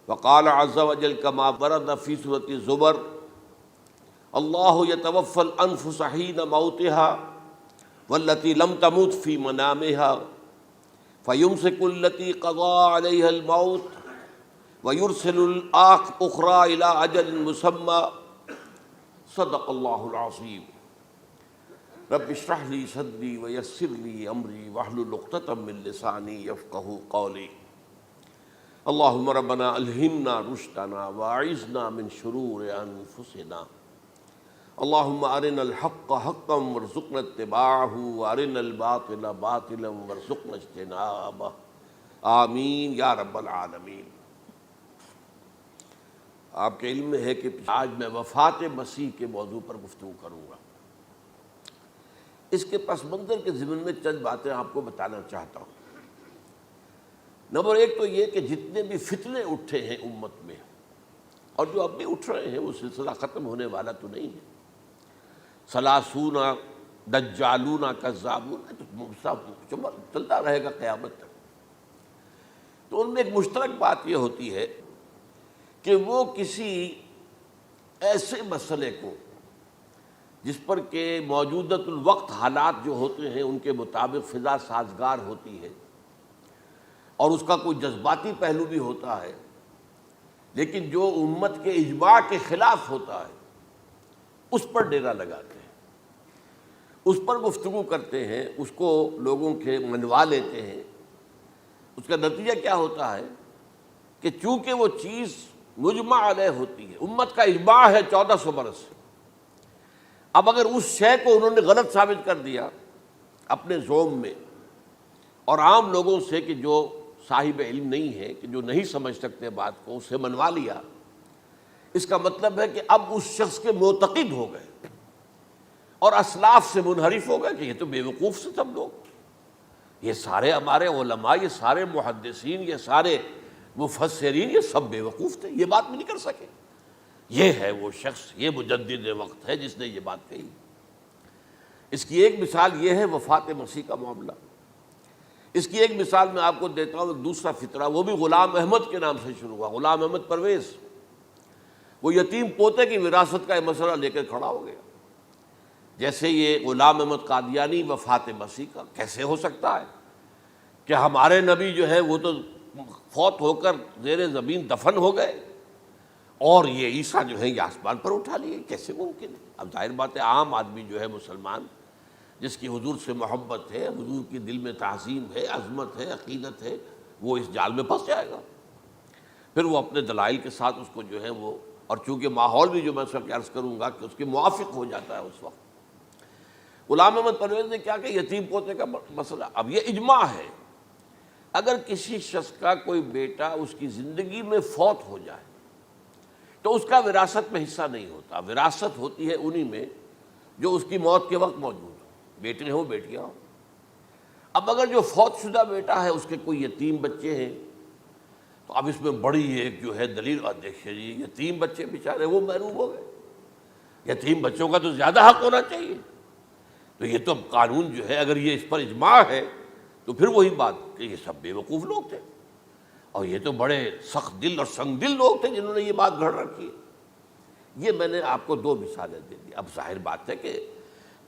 وقال عز وجل كما ورد في سورة الزمر اللہ یتوفی الانفس حین موتها والتي لم تمت في منامها فيمسك التي قضى عليها الموت ويرسل الأخرى إلى أجل مسمى صدق اللہ العظیم۔ رب اشرح لي صدری ويسر لي امری واحلل عقدۃ من لسانی یفقہوا قولی۔ اللہم ربنا الہمنا رشدنا واعذنا من شرور انفسنا، اللہم ارنا الحق حقا وارزقنا اتباعہ وارنا الباطل باطلا وارزقنا اجتنابہ، آمین یا رب العالمین۔ آپ کے علم میں ہے کہ آج میں وفات مسیح کے موضوع پر گفتگو کروں گا۔ اس کے پس منظر کے ضمن میں چند باتیں آپ کو بتانا چاہتا ہوں۔ نمبر ایک تو یہ کہ جتنے بھی فتنے اٹھے ہیں امت میں، اور جو اب بھی اٹھ رہے ہیں، وہ سلسلہ ختم ہونے والا تو نہیں ہے۔ ثلاثون دجالون کذابون چلتا رہے گا قیامت تک۔ تو ان میں ایک مشترک بات یہ ہوتی ہے کہ وہ کسی ایسے مسئلے کو جس پر کہ موجودۃ الوقت حالات جو ہوتے ہیں ان کے مطابق فضا سازگار ہوتی ہے اور اس کا کوئی جذباتی پہلو بھی ہوتا ہے، لیکن جو امت کے اجماع کے خلاف ہوتا ہے اس پر ڈیرا لگاتے ہیں، اس پر گفتگو کرتے ہیں، اس کو لوگوں کے منوا لیتے ہیں۔ اس کا نتیجہ کیا ہوتا ہے کہ چونکہ وہ چیز مجمع علیہ ہوتی ہے، امت کا اجماع ہے 1400 برس سے، اب اگر اس شے کو انہوں نے غلط ثابت کر دیا اپنے زوم میں، اور عام لوگوں سے کہ جو صاحب علم نہیں ہے، کہ جو نہیں سمجھ سکتے بات کو، اسے منوا لیا، اس کا مطلب ہے کہ اب اس شخص کے معتقد ہو گئے اور اسلاف سے منحرف ہو گئے کہ یہ تو بے وقوف سے سب لوگ، یہ سارے ہمارے علماء، یہ سارے محدثین، یہ سارے مفسرین، یہ سب بے وقوف تھے، یہ بات بھی نہیں کر سکے۔ یہ ہے وہ شخص، یہ مجدد وقت ہے جس نے یہ بات کہی۔ اس کی ایک مثال یہ ہے وفات مسیح کا معاملہ۔ اس کی ایک مثال میں آپ کو دیتا ہوں، ایک دوسرا فطرہ، وہ بھی غلام احمد کے نام سے شروع ہوا، غلام احمد پرویز۔ وہ یتیم پوتے کی وراثت کا یہ مسئلہ لے کر کھڑا ہو گیا۔ جیسے یہ غلام احمد قادیانی وفات مسیح کا کیسے ہو سکتا ہے کہ ہمارے نبی جو ہے وہ تو فوت ہو کر زیر زمین دفن ہو گئے اور یہ عیسیٰ جو ہے یہ آسمان پر اٹھا لیے، کیسے ممکن ہے؟ اب ظاہر بات ہے عام آدمی جو ہے مسلمان، جس کی حضور سے محبت ہے، حضور کی دل میں تعظیم ہے، عظمت ہے، عقیدت ہے، وہ اس جال میں پھنس جائے گا۔ پھر وہ اپنے دلائل کے ساتھ اس کو جو ہے وہ، اور چونکہ ماحول بھی جو میں سب عرض کروں گا کہ اس کے موافق ہو جاتا ہے اس وقت۔ غلام احمد پرویز نے کیا کہ یتیم پوتے کا مسئلہ، اب یہ اجماع ہے، اگر کسی شخص کا کوئی بیٹا اس کی زندگی میں فوت ہو جائے تو اس کا وراثت میں حصہ نہیں ہوتا، وراثت ہوتی ہے انہی میں جو اس کی موت کے وقت موجود ہو، بیٹے ہوں بیٹیاں ہوں۔ اب اگر جو فوت شدہ بیٹا ہے اس کے کوئی یتیم بچے ہیں تو اب اس میں بڑی ایک جو ہے دلیل، اور دیکھیے جی یتیم بچے بیچارے وہ محروم ہو گئے، یتیم بچوں کا تو زیادہ حق ہونا چاہیے۔ تو یہ تو اب قانون جو ہے، اگر یہ اس پر اجماع ہے تو پھر وہی بات کہ یہ سب بے وقوف لوگ تھے، اور یہ تو بڑے سخت دل اور سنگ دل لوگ تھے جنہوں نے یہ بات گھڑ رکھی ہے۔ یہ میں نے آپ کو دو مثالیں دے دی۔ اب ظاہر بات ہے کہ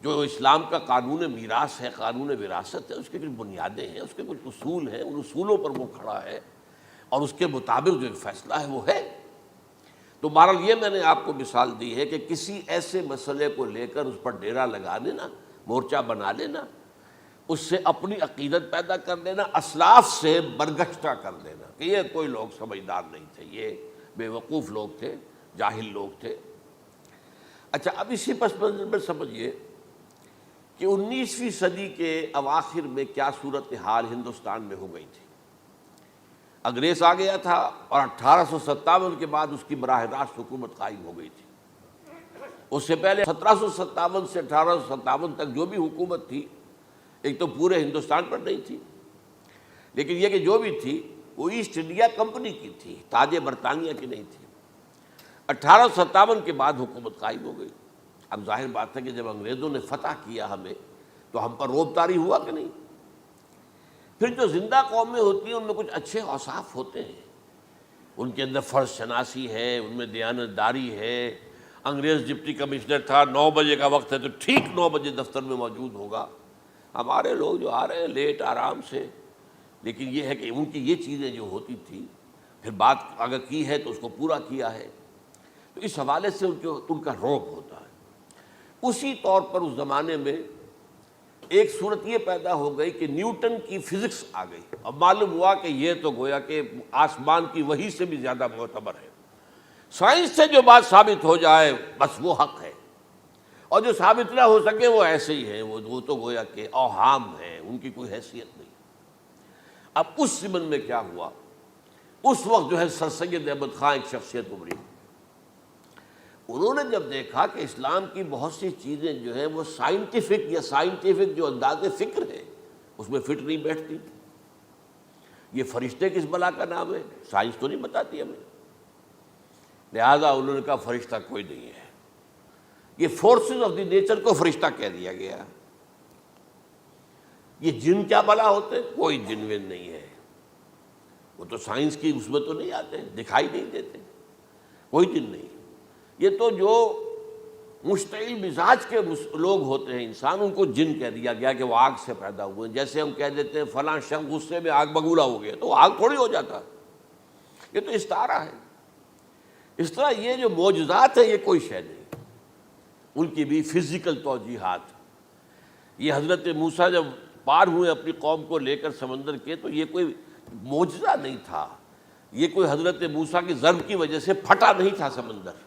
جو اسلام کا قانون میراث ہے، قانون وراثت ہے، اس کے کچھ بنیادیں ہیں، اس کے کچھ اصول ہیں، ان اصولوں پر وہ کھڑا ہے اور اس کے مطابق جو فیصلہ ہے وہ ہے۔ تو بہرحال یہ میں نے آپ کو مثال دی ہے کہ کسی ایسے مسئلے کو لے کر اس پر ڈیرا لگا لینا، مورچہ بنا لینا، اس سے اپنی عقیدت پیدا کر لینا، اسلاف سے برگشتہ کر دینا کہ یہ کوئی لوگ سمجھدار نہیں تھے، یہ بے وقوف لوگ تھے، جاہل لوگ تھے۔ اچھا، اب اسی پس منظر میں سمجھیے کہ 19ویں صدی کے اواخر میں کیا صورتحال ہندوستان میں ہو گئی تھی۔ انگریز آ گیا تھا اور 1857 کے بعد اس کی براہ راست حکومت قائم ہو گئی تھی۔ اس سے پہلے 1757 سے 1857 تک جو بھی حکومت تھی، ایک تو پورے ہندوستان پر نہیں تھی، لیکن یہ کہ جو بھی تھی وہ ایسٹ انڈیا کمپنی کی تھی، تاج برطانیہ کی نہیں تھی۔ 1857 کے بعد حکومت قائم ہو گئی۔ اب ظاہر بات ہے کہ جب انگریزوں نے فتح کیا ہمیں تو ہم پر روب طاری ہوا کہ نہیں۔ پھر جو زندہ قومیں ہوتی ہیں ان میں کچھ اچھے اوصاف ہوتے ہیں، ان کے اندر فرض شناسی ہے، ان میں دیانتداری ہے۔ انگریز ڈپٹی کمشنر تھا، 9 بجے کا وقت ہے تو ٹھیک 9 بجے دفتر میں موجود ہوگا۔ ہمارے لوگ جو آ رہے ہیں لیٹ آرام سے، لیکن یہ ہے کہ ان کی یہ چیزیں جو ہوتی تھی، پھر بات اگر کی ہے تو اس کو پورا کیا ہے، تو اس حوالے سے ان کا رعب ہوتا ہے۔ اسی طور پر اس زمانے میں ایک صورت یہ پیدا ہو گئی کہ نیوٹن کی فزکس آ گئی، اب معلوم ہوا کہ یہ تو گویا کہ آسمان کی وحی سے بھی زیادہ معتبر ہے۔ سائنس سے جو بات ثابت ہو جائے بس وہ حق ہے، اور جو ثابت نہ ہو سکے وہ ایسے ہی ہیں، وہ تو گویا کہ اوہام ہیں، ان کی کوئی حیثیت نہیں۔ اب اس ضمن میں کیا ہوا، اس وقت جو ہے سر سید احمد خان ایک شخصیت ابھری، انہوں نے جب دیکھا کہ اسلام کی بہت سی چیزیں جو ہیں وہ سائنٹیفک جو انداز فکر ہے اس میں فٹ نہیں بیٹھتی۔ یہ فرشتے کس بلا کا نام ہے، سائنس تو نہیں بتاتی ہمیں، لہذا انہوں نے کہا فرشتہ کوئی نہیں ہے، یہ فورسز آف دی نیچر کو فرشتہ کہہ دیا گیا۔ یہ جن کیا بلا ہوتے، کوئی جن ون نہیں ہے، وہ تو سائنس کی اس میں تو نہیں آتے، دکھائی نہیں دیتے، کوئی جن نہیں۔ یہ تو جو مشتعل مزاج کے لوگ ہوتے ہیں انسان، ان کو جن کہہ دیا گیا کہ وہ آگ سے پیدا ہوئے۔ جیسے ہم کہہ دیتے ہیں فلاں شخص غصے میں آگ بگولا ہو گیا، تو وہ آگ تھوڑی ہو جاتا، یہ تو استعارہ ہے۔ اس طرح یہ جو معجزات ہیں یہ کوئی شے نہیں، ان کی بھی فزیکل توجیحات۔ یہ حضرت موسیٰ جب پار ہوئے اپنی قوم کو لے کر سمندر کے، تو یہ کوئی معجزہ نہیں تھا، یہ کوئی حضرت موسیٰ کی ضرب کی وجہ سے پھٹا نہیں تھا سمندر،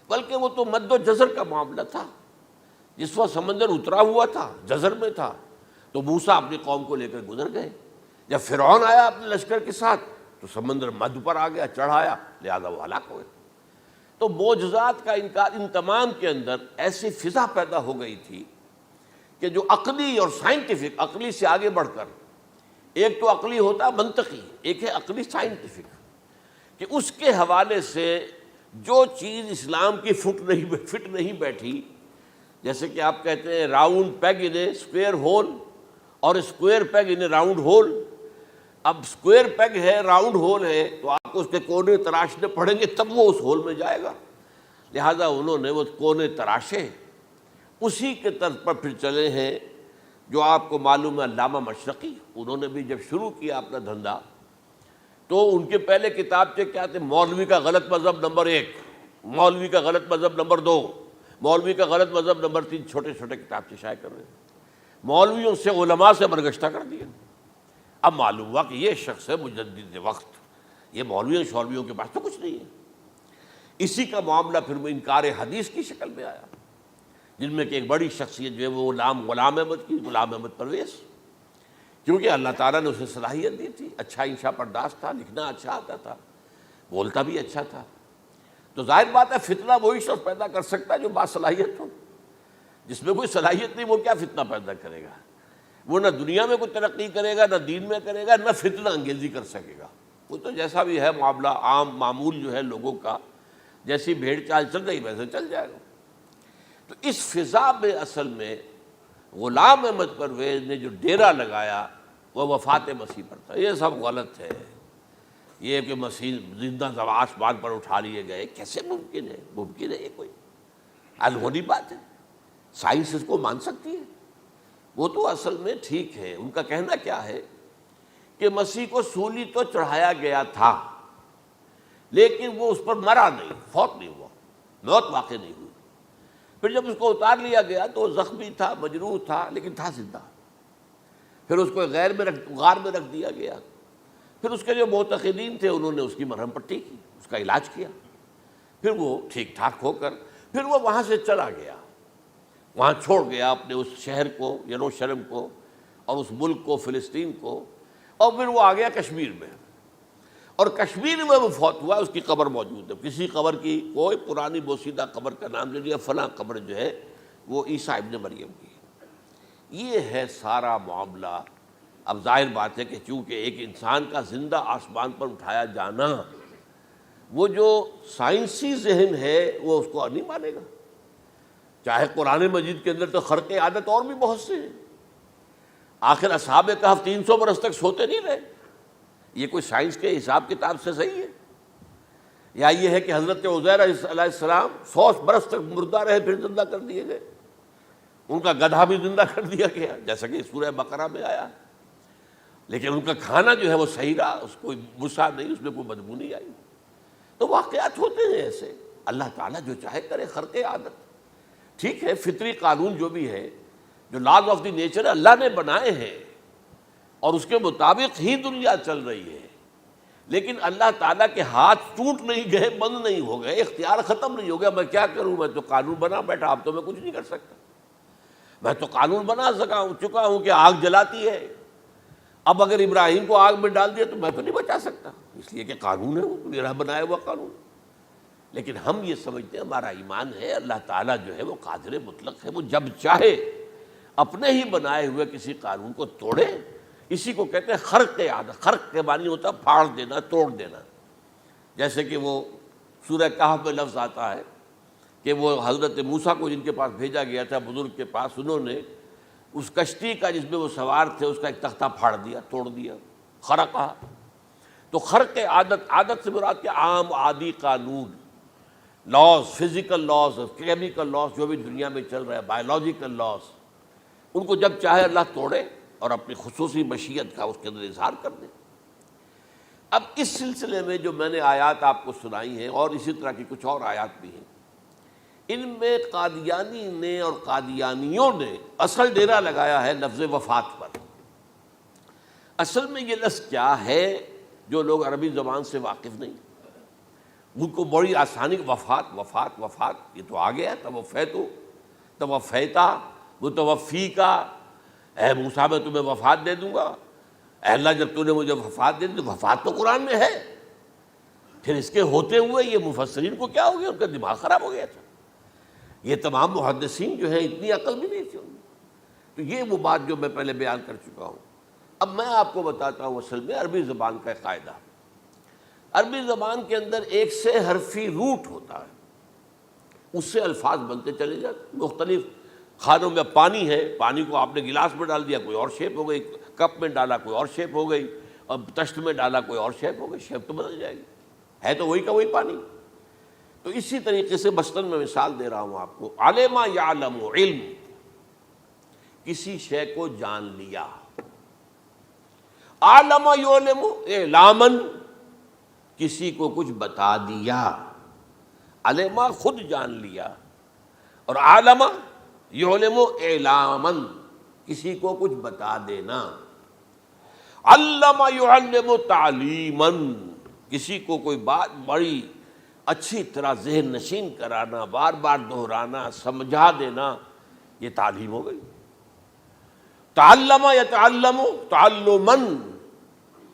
بلکہ وہ تو مد و جزر کا معاملہ تھا۔ جس وقت سمندر اترا ہوا تھا، جزر میں تھا، تو موسیٰ اپنی قوم کو لے کر گزر گئے۔ جب فرعون آیا اپنے لشکر کے ساتھ تو سمندر مدھ پر آ گیا، چڑھ آیا، لہذا وہ ہلاک ہوئے۔ تو معجزات کا انکار، ان تمام کے اندر ایسی فضا پیدا ہو گئی تھی کہ جو عقلی اور سائنٹیفک، عقلی سے آگے بڑھ کر، ایک تو عقلی ہوتا منطقی، ایک ہے عقلی سائنٹیفک، کہ اس کے حوالے سے جو چیز اسلام کی فٹ نہیں بیٹھی، جیسے کہ آپ کہتے ہیں round peg in a square hole اور square peg in a round hole. اب اسکوئر پیگ ہے، راؤنڈ ہول ہے، تو آپ کو اس کے کونے تراشنے پڑیں گے تب وہ اس ہول میں جائے گا، لہذا انہوں نے وہ کونے تراشے، اسی کے طرز پر پھر چلے ہیں۔ جو آپ کو معلوم ہے علامہ مشرقی، انہوں نے بھی جب شروع کیا اپنا دھندا، تو ان کے پہلے کتابچے کیا تھے، مولوی کا غلط مذہب نمبر 1، مولوی کا غلط مذہب نمبر 2، مولوی کا غلط مذہب نمبر 3، چھوٹے چھوٹے کتابچے شائع کر رہے ہیں، مولویوں سے علماء سے برگشتہ کر دیا۔ اب معلوم ہوا کہ یہ شخص ہے مجدد وقت، یہ مولویوں کے پاس تو کچھ نہیں ہے۔ اسی کا معاملہ پھر وہ انکار حدیث کی شکل میں آیا، جن میں کہ ایک بڑی شخصیت جو ہے وہ غلام احمد کی، غلام احمد پرویز، کیونکہ اللہ تعالیٰ نے اسے صلاحیت دی تھی، اچھا انشا پرداز تھا، لکھنا اچھا آتا تھا، بولتا بھی اچھا تھا، تو ظاہر بات ہے فتنہ وہی شخص پیدا کر سکتا ہے جو باصلاحیت ہو۔ جس میں کوئی صلاحیت نہیں وہ کیا فتنہ پیدا کرے گا، وہ نہ دنیا میں کوئی ترقی کرے گا، نہ دین میں کرے گا، نہ فتنہ انگیزی کر سکے گا۔ وہ تو جیسا بھی ہے معاملہ عام معمول جو ہے لوگوں کا، جیسی بھیڑ چال چل رہی ویسے چل جائے گا۔ تو اس فضا میں اصل میں غلام احمد پرویز نے جو ڈیرا لگایا وہ وفات مسیح پر تھا۔ یہ سب غلط ہے، یہ کہ مسیح زندہ آسمان پر اٹھا لیے گئے، کیسے ممکن ہے؟ ممکن ہے یہ کوئی الہونی بات ہے، سائنس اس کو مان سکتی ہے؟ وہ تو اصل میں ٹھیک ہے، ان کا کہنا کیا ہے کہ مسیح کو سولی تو چڑھایا گیا تھا، لیکن وہ اس پر مرا نہیں، فوت نہیں ہوا، موت واقع نہیں ہوئی۔ پھر جب اس کو اتار لیا گیا تو وہ زخمی تھا، مجروح تھا، لیکن تھا زندہ۔ پھر اس کو غار میں رکھ دیا گیا، پھر اس کے جو معتقدین تھے انہوں نے اس کی مرہم پٹی کی، اس کا علاج کیا، پھر وہ ٹھیک ٹھاک ہو کر پھر وہ وہاں سے چلا گیا، وہاں چھوڑ گیا اپنے اس شہر کو، یروشلم کو، اور اس ملک کو، فلسطین کو، اور پھر وہ آ گیا کشمیر میں، اور کشمیر میں وہ فوت ہوا، اس کی قبر موجود ہے۔ کسی قبر کی، کوئی پرانی بوسیدہ قبر کا نام لے لیا، فلاں قبر جو ہے وہ عیسیٰ ابن مریم کی۔ یہ ہے سارا معاملہ۔ اب ظاہر بات ہے کہ چونکہ ایک انسان کا زندہ آسمان پر اٹھایا جانا، وہ جو سائنسی ذہن ہے وہ اس کو نہیں مانے گا، چاہے قرآن مجید کے اندر تو خرق عادت اور بھی بہت سے ہیں۔ آخر اصحاب کہف 300 برس تک سوتے نہیں رہے، یہ کوئی سائنس کے حساب کتاب سے صحیح ہے؟ یا یہ ہے کہ حضرت عزیر علیہ السلام 100 برس تک مردہ رہے پھر زندہ کر دیے گئے، ان کا گدھا بھی زندہ کر دیا گیا جیسا کہ سورہ بقرہ میں آیا، لیکن ان کا کھانا جو ہے وہ صحیح رہا، اس کو مسا نہیں، اس میں کوئی بدبو نہیں آئی۔ تو واقعات ہوتے ہیں ایسے، اللہ تعالیٰ جو چاہے کرے، خرق عادت۔ ٹھیک ہے، فطری قانون جو بھی ہے، جو لاز آف دی نیچر اللہ نے بنائے ہیں اور اس کے مطابق ہی دنیا چل رہی ہے، لیکن اللہ تعالیٰ کے ہاتھ ٹوٹ نہیں گئے، بند نہیں ہو گئے، اختیار ختم نہیں ہو گیا۔ میں کیا کروں، میں تو قانون بنا بیٹھا، اب تو میں کچھ نہیں کر سکتا۔ میں تو قانون بنا چکا ہوں کہ آگ جلاتی ہے، اب اگر ابراہیم کو آگ میں ڈال دیا تو میں تو نہیں بچا سکتا، اس لیے کہ قانون ہے، وہ میرا بنایا ہوا قانون۔ لیکن ہم یہ سمجھتے ہیں، ہمارا ایمان ہے اللہ تعالیٰ جو ہے وہ قادر مطلق ہے، وہ جب چاہے اپنے ہی بنائے ہوئے کسی قانون کو توڑے۔ اسی کو کہتے ہیں خرق عادت۔ خرق کے معنی ہوتا ہے پھاڑ دینا، توڑ دینا۔ جیسے کہ وہ سورہ کہف میں لفظ آتا ہے کہ وہ حضرت موسیٰ کو جن کے پاس بھیجا گیا تھا، بزرگ کے پاس، انہوں نے اس کشتی کا جس میں وہ سوار تھے اس کا ایک تختہ پھاڑ دیا، توڑ دیا، خرقہ۔ تو خرق عادت، عادت سے مراد کہ عام عادی قانون، laws, physical laws, chemical laws جو بھی دنیا میں چل رہا ہے، بایولوجیکل لاز، ان کو جب چاہے اللہ توڑے اور اپنی خصوصی مشیت کا اس کے اندر اظہار کر دے۔ اب اس سلسلے میں جو میں نے آیات آپ کو سنائی ہیں، اور اسی طرح کی کچھ اور آیات بھی ہیں، ان میں قادیانی نے اور قادیانیوں نے اصل ڈیرا لگایا ہے لفظ وفات پر۔ اصل میں یہ لفظ کیا ہے، جو لوگ عربی زبان سے واقف نہیں، ان کو بڑی آسانی، وفات وفات وفات، یہ تو آ گیا، توفیتو، توفیتا، متوفی کا، اے موسیٰ میں تمہیں وفات دے دوں گا، اے اللہ جب تو نے مجھے وفات دے دی، تو وفات تو قرآن میں ہے۔ پھر اس کے ہوتے ہوئے یہ مفسرین کو کیا ہو گیا، ان کا دماغ خراب ہو گیا تھا۔ یہ تمام محدثین جو ہیں اتنی عقل بھی نہیں تھی ان میں۔ تو یہ وہ بات جو میں پہلے بیان کر چکا ہوں۔ اب میں آپ کو بتاتا ہوں اصل میں عربی زبان کا قاعدہ۔ عربی زبان کے اندر ایک سے حرفی روٹ ہوتا ہے، اس سے الفاظ بنتے چلے جاتے۔ مختلف کھانوں میں پانی ہے، پانی کو آپ نے گلاس میں ڈال دیا، کوئی اور شیپ ہو گئی، کپ میں ڈالا کوئی اور شیپ ہو گئی، اور تشت میں ڈالا کوئی اور شیپ ہو گئی، شیپ تو بدل جائے گی، ہے تو وہی کا وہی پانی۔ تو اسی طریقے سے مثلاً میں مثال دے رہا ہوں آپ کو، علم یعلم، علم، کسی شے کو جان لیا، عالم یعلم، اعلامن، کسی کو کچھ بتا دیا، علمہ خود جان لیا، اور عالم یعلم اعلامن، کسی کو کچھ بتا دینا، علم یعلم تعلیمن، کسی کو کوئی بات بڑی اچھی طرح ذہن نشین کرانا، بار بار دہرانا، سمجھا دینا، یہ تعلیم ہو گئی۔ تعلم یتعلم تعلمن،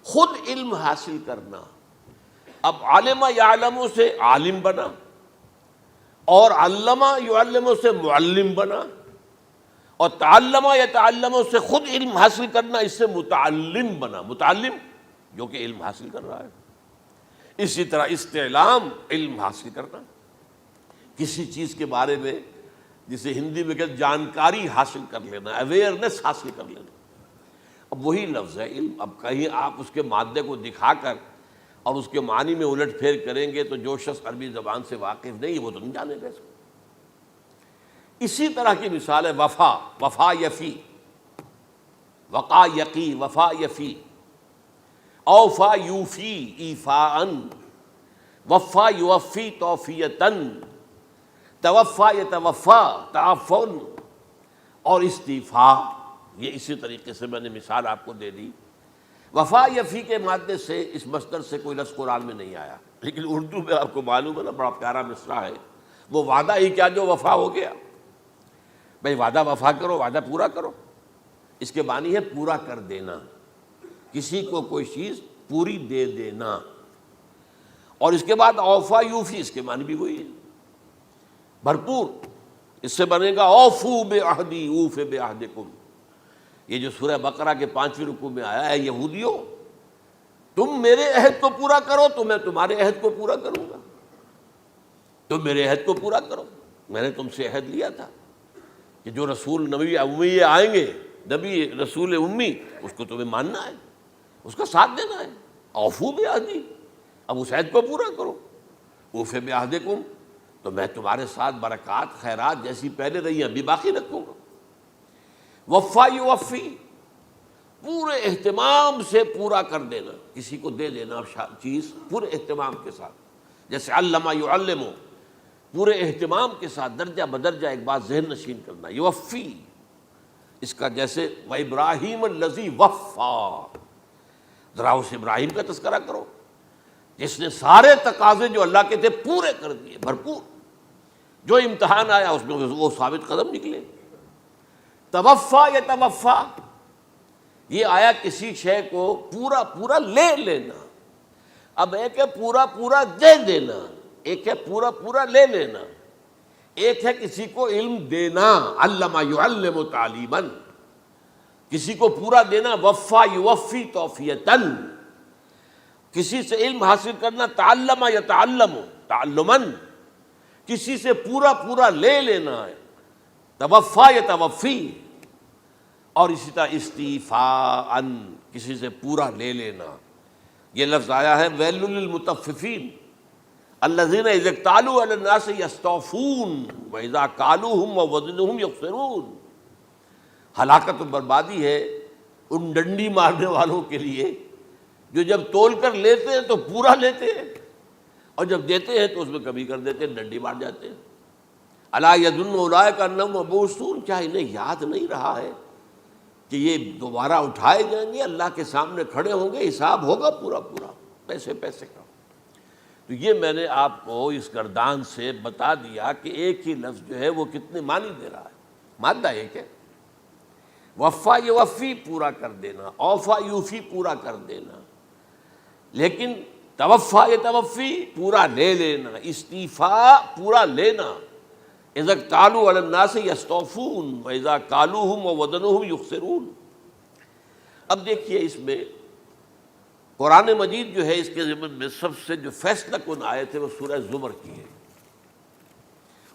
خود علم حاصل کرنا۔ اب علم یعلم سے عالم بنا، اور علم یعلم سے معلم بنا، اور تعلم یتعلم سے خود علم حاصل کرنا، اس سے متعلم بنا، متعلم جو کہ علم حاصل کر رہا ہے۔ اسی طرح استعلام، علم حاصل کرنا، کسی چیز کے بارے میں، جسے ہندی میں کہتے جانکاری حاصل کر لینا، اویئرنیس حاصل کر لینا۔ اب وہی لفظ ہے علم۔ اب کہیں آپ اس کے مادے کو دکھا کر اور اس کے معنی میں الٹ پھیر کریں گے تو جو شخص عربی زبان سے واقف نہیں وہ تو نہیں جانے گا اس کو۔ اسی طرح کی مثال ہے وفا، وفا یفی، وقا یقی، وفا یفی، اوفا یوفی ایفاءً، وفا یوفی توفیتاً، توفا یتوفا تعفن، اور استیفاء۔ یہ اسی طریقے سے میں نے مثال آپ کو دے دی۔ وفا یفی کے مادے سے اس مصدر سے کوئی لفظ قرآن میں نہیں آیا، لیکن اردو میں آپ کو معلوم ہے نا، بڑا پیارا مصرع ہے، وہ وعدہ ہی کیا جو وفا ہو گیا۔ بھائی وعدہ وفا کرو، وعدہ پورا کرو، اس کے معنی ہے پورا کر دینا، کسی کو کوئی چیز پوری دے دینا۔ اور اس کے بعد اوفا یوفی، اس کے معنی بھی وہی ہے، بھرپور۔ اس سے بنے گا اوفو بعہدی اوف بعہدکم، یہ جو سورہ بقرہ کے 5ویں رکوع میں آیا ہے، یہودیوں تم میرے عہد کو پورا کرو تو میں تمہارے عہد کو پورا کروں گا، تم میرے عہد کو پورا کرو۔ میں نے تم سے عہد لیا تھا کہ جو رسول نبی امی آئیں گے، نبی رسول امی، اس کو تمہیں ماننا ہے، اس کا ساتھ دینا ہے، اوفو بعہدی، اب اس عہد کو پورا کرو۔ اوف بعہدکم، تو میں تمہارے ساتھ برکات خیرات جیسی پہلے رہی ہیں ابھی باقی رکھوں گا۔ وفا یوفی، پورے اہتمام سے پورا کر دینا، کسی کو دے دینا چیز پورے اہتمام کے ساتھ، جیسے علمہ یعلم، پورے اہتمام کے ساتھ درجہ بدرجہ ایک بات ذہن نشین کرنا۔ یوفی، اس کا جیسے وَإِبْرَاهِيمَ الَّذِي وَفَّى، ذرا اس ابراہیم کا تذکرہ کرو جس نے سارے تقاضے جو اللہ کے تھے پورے کر دیے، بھرپور، جو امتحان آیا اس میں وہ ثابت قدم نکلے۔ توفا یا توفا، یہ آیا کسی شے کو پورا پورا لے لینا۔ اب ایک ہے پورا پورا دے دینا، ایک ہے پورا پورا لے لینا، ایک ہے کسی کو علم دینا، علمہ یعلم تعلیما، کسی کو پورا دینا، وفا یوفی توفیتاً، کسی سے علم حاصل کرنا، تعلم یتعلم تعلما، کسی سے پورا پورا لے لینا ہے، توفا یتوفی، اور اسی طرح استیفاء، کسی سے پورا لے لینا۔ یہ لفظ آیا ہے ویل للمطففین الذین اذا اکتالوا علی الناس یستوفون واذا کالوہم ووزنوہم یخسرون۔ ہلاکت و بربادی ہے ان ڈنڈی مارنے والوں کے لیے جو جب تول کر لیتے ہیں تو پورا لیتے ہیں، اور جب دیتے ہیں تو اس میں کمی کر دیتے ہیں، ڈنڈی مار جاتے ہیں۔ الا یظن اولئک انہم مبعوثون، کیا انہیں یاد نہیں رہا ہے کہ یہ دوبارہ اٹھائے جائیں گے، اللہ کے سامنے کھڑے ہوں گے، حساب ہوگا پورا پورا، پیسے پیسے کا۔ تو یہ میں نے آپ کو اس گردان سے بتا دیا کہ ایک ہی لفظ جو ہے وہ کتنے معنی دے رہا ہے۔ مادہ ایک ہے، وفا یوفی پورا کر دینا، اوفا یوفی پورا کر دینا، لیکن توفا یتوفی پورا لے لینا، استیفاء پورا لینا، اذا اکتالوا علی الناس یستوفون واذا کالوہم ووزنوہم یخسرون۔ اب دیکھیے اس میں قرآن مجید جو ہے اس کے ضمن میں سب سے جو فیصلہ کن آیت ہے وہ سورہ زمر کی ہے،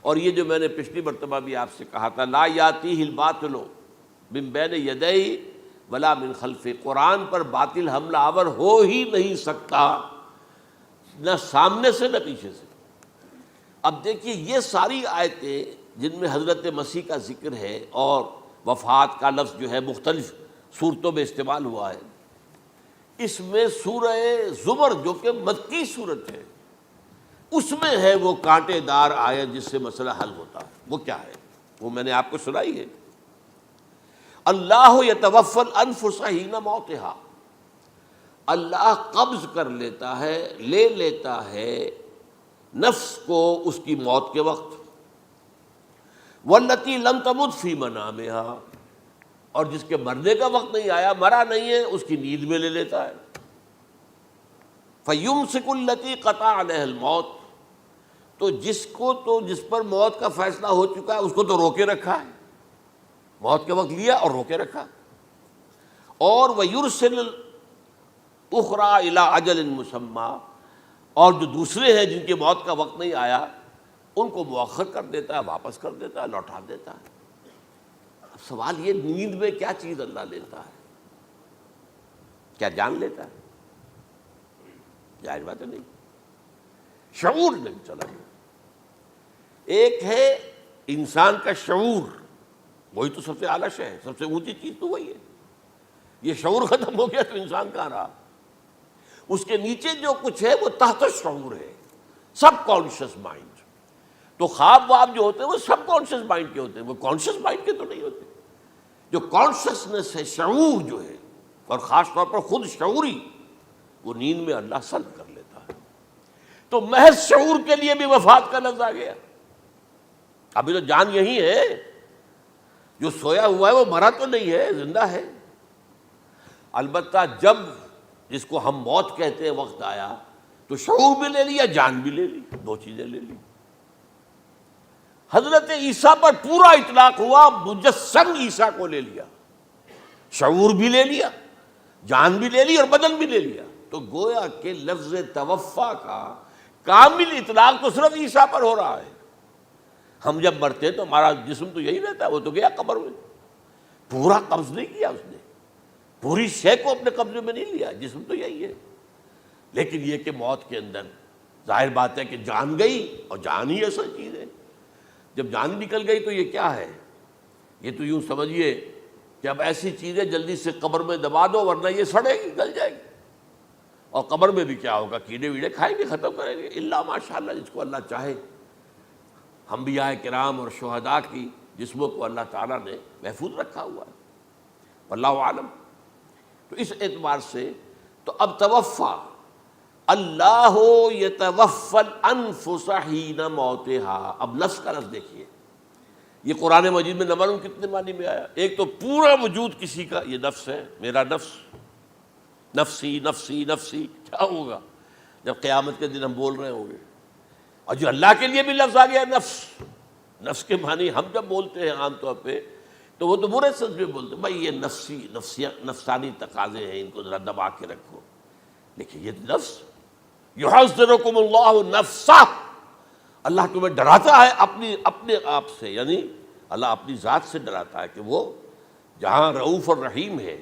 اور یہ جو میں نے پچھلی مرتبہ بھی آپ سے کہا تھا، لا یاتیہ الباطل من بین یدیہ ولا من خلفہ، قرآن پر باطل حملہ آور ہو ہی نہیں سکتا، نہ سامنے سے نہ پیچھے سے۔ اب دیکھیے یہ ساری آیتیں جن میں حضرت مسیح کا ذکر ہے اور وفات کا لفظ جو ہے مختلف صورتوں میں استعمال ہوا ہے، اس میں سورہ زمر جو کہ مکی صورت ہے اس میں ہے وہ کانٹے دار آیت جس سے مسئلہ حل ہوتا ہے۔ وہ کیا ہے؟ وہ میں نے آپ کو سنائی ہے، اللہ یتوفی الانفس حین موتہا، اللہ قبض کر لیتا ہے، لے لیتا ہے نفس کو اس کی موت کے وقت، واللتی لم تمت فی منامہا، اور جس کے مرنے کا وقت نہیں آیا، مرا نہیں ہے، اس کی نیند میں لے لیتا ہے۔ فیمسک التی قطع علیہ الموت، تو جس پر موت کا فیصلہ ہو چکا ہے اس کو تو روکے رکھا ہے، موت کے وقت لیا اور روکے رکھا، اور ویرسل الاخری الی اجل مسمی، اور جو دوسرے ہیں جن کی موت کا وقت نہیں آیا ان کو مؤخر کر دیتا ہے، واپس کر دیتا ہے، لوٹا دیتا ہے۔ اب سوال یہ، نیند میں کیا چیز اللہ لیتا ہے؟ کیا جان لیتا ہے؟ ظاہر بات ہے نہیں، شعور نہیں چلا گیا۔ ایک ہے انسان کا شعور، وہی تو سب سے اعلیٰ شے ہے، سب سے اونچی چیز تو وہی ہے۔ یہ شعور ختم ہو گیا تو انسان کہاں رہا؟ اس کے نیچے جو کچھ ہے وہ تحت شعور ہے، سب کانشیس مائنڈ۔ تو خواب واب جو ہوتے ہیں وہ سب کانشیس مائنڈ کے ہوتے ہیں، وہ کانشیس مائنڈ کے تو نہیں ہوتے۔ جو کانشیسنس ہے، شعور جو ہے، اور خاص طور پر خود شعوری، وہ نیند میں اللہ سلب کر لیتا ہے۔ تو محض شعور کے لیے بھی وفات کا لفظ آ گیا۔ ابھی تو جان یہی ہے، جو سویا ہوا ہے وہ مرا تو نہیں ہے، زندہ ہے۔ البتہ جب جس کو ہم موت کہتے ہیں وقت آیا تو شعور بھی لے لیا، جان بھی لے لی، دو چیزیں لے لی۔ حضرت عیسیٰ پر پورا اطلاق ہوا، مجسم عیسیٰ کو لے لیا، شعور بھی لے لیا، جان بھی لے لی اور بدن بھی لے لیا۔ تو گویا کہ لفظ توفا کا کامل اطلاق تو صرف عیسیٰ پر ہو رہا ہے۔ ہم جب مرتے ہیں تو ہمارا جسم تو یہی رہتا ہے، وہ تو گیا قبر میں، پورا قبض نہیں کیا اس نے، پوری شے کو اپنے قبضے میں نہیں لیا، جسم تو یہی ہے۔ لیکن یہ کہ موت کے اندر ظاہر بات ہے کہ جان گئی، اور جان ہی اصل چیز ہے۔ جب جان نکل گئی تو یہ کیا ہے؟ یہ تو یوں سمجھیے کہ اب ایسی چیزیں جلدی سے قبر میں دبا دو، ورنہ یہ سڑے گی، گل جائے گی، اور قبر میں بھی کیا ہوگا؟ کیڑے ویڑے کھائیں گے، ختم کریں گے، الا ماشاء اللہ جس کو اللہ چاہے۔ انبیاء کرام اور شہداء کی جسموں کو اللہ تعالیٰ نے محفوظ رکھا ہوا ہے، واللہ عالم۔ تو اس اعتبار سے تو اب توفیٰ، اللہ یتوفی الانفس حین موتہا، اب نفس کا لفظ دیکھیے، یہ قرآن مجید میں نہ معلوم کتنے معنی میں آیا۔ ایک تو پورا وجود کسی کا یہ نفس ہے، میرا نفس، نفسی نفسی نفسی، کیا ہوگا جب قیامت کے دن ہم بول رہے ہوں گے؟ اور جو اللہ کے لیے بھی لفظ آ گیا نفس، نفس کے معنی ہم جب بولتے ہیں عام طور پہ تو وہ تو برے سنس میں بولتے ہیں، بھائی یہ نفسانی تقاضے ہیں، ان کو ذرا دبا کے رکھو، لیکن یہ نفس، یحذرکم اللہ نفسہ، اللہ تمہیں ڈراتا ہے اپنے آپ سے، یعنی اللہ اپنی ذات سے ڈراتا ہے کہ وہ جہاں رؤوف اور رحیم ہے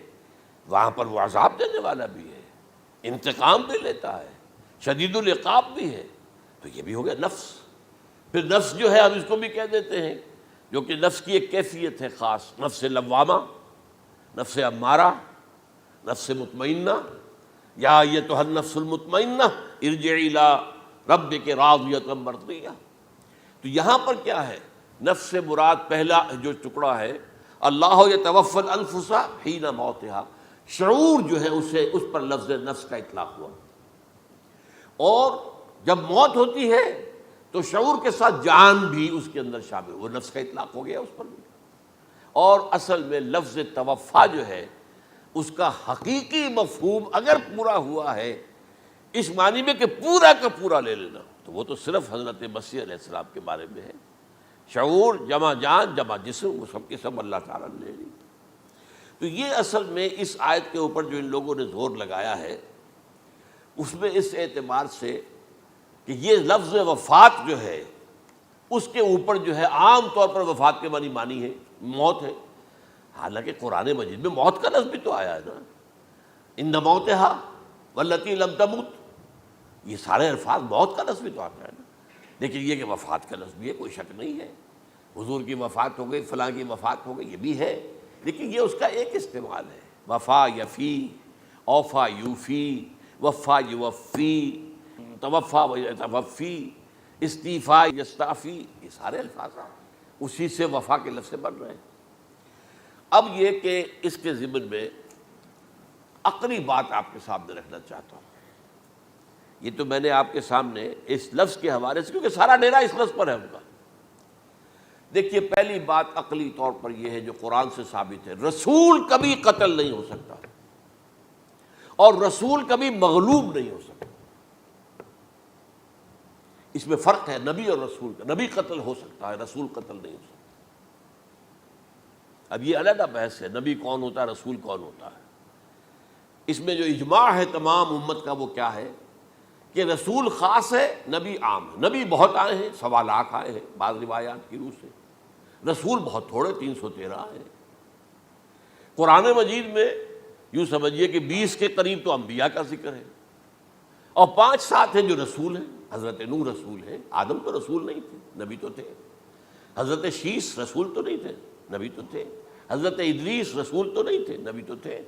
وہاں پر وہ عذاب دینے والا بھی ہے، انتقام بھی لیتا ہے، شدید العقاب بھی ہے۔ تو یہ بھی ہو گیا نفس۔ پھر نفس جو ہے ہم اس کو بھی کہہ دیتے ہیں، جو کہ نفس کی ایک کیفیت ہے خاص، نفس لوامہ، نفس امارہ، نفس مطمئنہ، یا ایتھا النفس المطمئنہ ارجعی الی ربک راضیۃ مرضیہ۔ تو یہاں پر کیا ہے؟ نفس سے مراد پہلا جو ٹکڑا ہے، اللہ یتوفی الانفس حین موتہا، شعور جو ہے اسے، اس پر لفظ نفس کا اطلاق ہوا۔ اور جب موت ہوتی ہے تو شعور کے ساتھ جان بھی اس کے اندر شامل، وہ نفس کا اطلاق ہو گیا اس پر بھی۔ اور اصل میں لفظ توفیٰ جو ہے اس کا حقیقی مفہوم اگر پورا ہوا ہے اس معنی میں کہ پورا کا پورا لے لینا، تو وہ تو صرف حضرت مسیح علیہ السلام کے بارے میں ہے۔ شعور جمع جان جمع جسم، وہ سب کے سب اللہ تعالیٰ نے لے لی۔ تو یہ اصل میں اس آیت کے اوپر جو ان لوگوں نے زور لگایا ہے، اس میں اس اعتبار سے کہ یہ لفظ وفات جو ہے اس کے اوپر جو ہے عام طور پر وفات کے معنی ہے موت ہے، حالانکہ قرآن مجید میں موت کا لفظ بھی تو آیا ہے نا، ان موتہا واللتی لم تمت، یہ سارے الفاظ موت کا لفظ بھی تو آتا ہے نا، لیکن یہ کہ وفات کا لفظ بھی ہے، کوئی شک نہیں ہے، حضور کی وفات ہو گئی، فلاں کی وفات ہو گئی، یہ بھی ہے، لیکن یہ اس کا ایک استعمال ہے۔ وفا یفی، اوفا یوفی، وفا یوفی، توفا و یتوفی، استیفا یستعفی، یہ سارے الفاظ اسی سے وفا کے لفظ سے بن رہے ہیں۔ اب یہ کہ اس کے ضمن میں عقلی بات آپ کے سامنے رکھنا چاہتا ہوں، یہ تو میں نے آپ کے سامنے اس لفظ کے حوالے سے، کیونکہ سارا ڈیرا اس لفظ پر ہے ان کا۔ دیکھیے پہلی بات عقلی طور پر یہ ہے جو قرآن سے ثابت ہے، رسول کبھی قتل نہیں ہو سکتا، اور رسول کبھی مغلوب نہیں ہو سکتا۔ اس میں فرق ہے نبی اور رسول کا، نبی قتل ہو سکتا ہے، رسول قتل نہیں ہو سکتا۔ اب یہ علیحدہ بحث ہے، نبی کون ہوتا ہے، رسول کون ہوتا ہے۔ اس میں جو اجماع ہے تمام امت کا وہ کیا ہے کہ رسول خاص ہے، نبی عام ہے۔ نبی بہت آئے ہیں، 1.25 لاکھ آئے ہیں بعض روایات کی روح سے، رسول بہت تھوڑے، 313 آئے ہیں۔ قرآن مجید میں یوں سمجھیے کہ 20 کے قریب تو انبیاء کا ذکر ہے، اور 5-7 ہیں جو رسول ہیں۔ حضرت نوح رسول ہیں، آدم تو رسول نہیں تھے، نبی تو تھے۔ حضرت شیس رسول تو نہیں تھے، نبی تو تھے۔ حضرت ادریس رسول تو نہیں تھے، نبی تو تھے۔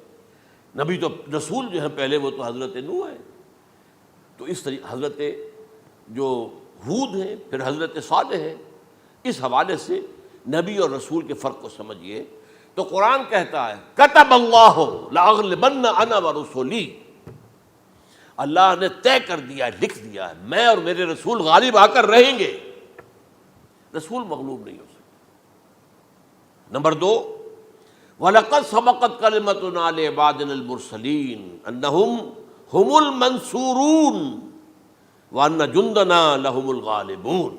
نبی تو رسول جو ہیں پہلے وہ تو حضرت نوح ہے۔ تو اس طریقے حضرت جو ہود ہیں، پھر حضرت صالح ہیں۔ اس حوالے سے نبی اور رسول کے فرق کو سمجھیے تو قرآن کہتا ہے کتب اللہ لاغلبن انا ورسلی، اللہ نے طے کر دیا ہے، لکھ دیا ہے، میں اور میرے رسول غالب آ کر رہیں گے۔ رسول مغلوب نہیں ہو سکتا۔ نمبر 2، وَلَقَدْ سَبَقَتْ كَلِمَتُنَا لِعِبَادِنَا الْمُرْسَلِينَ أَنَّهُمْ هُمُ الْمَنْصُورُونَ وَأَنَّ جُنْدَنَا لَهُمُ الْغَالِبُونَ۔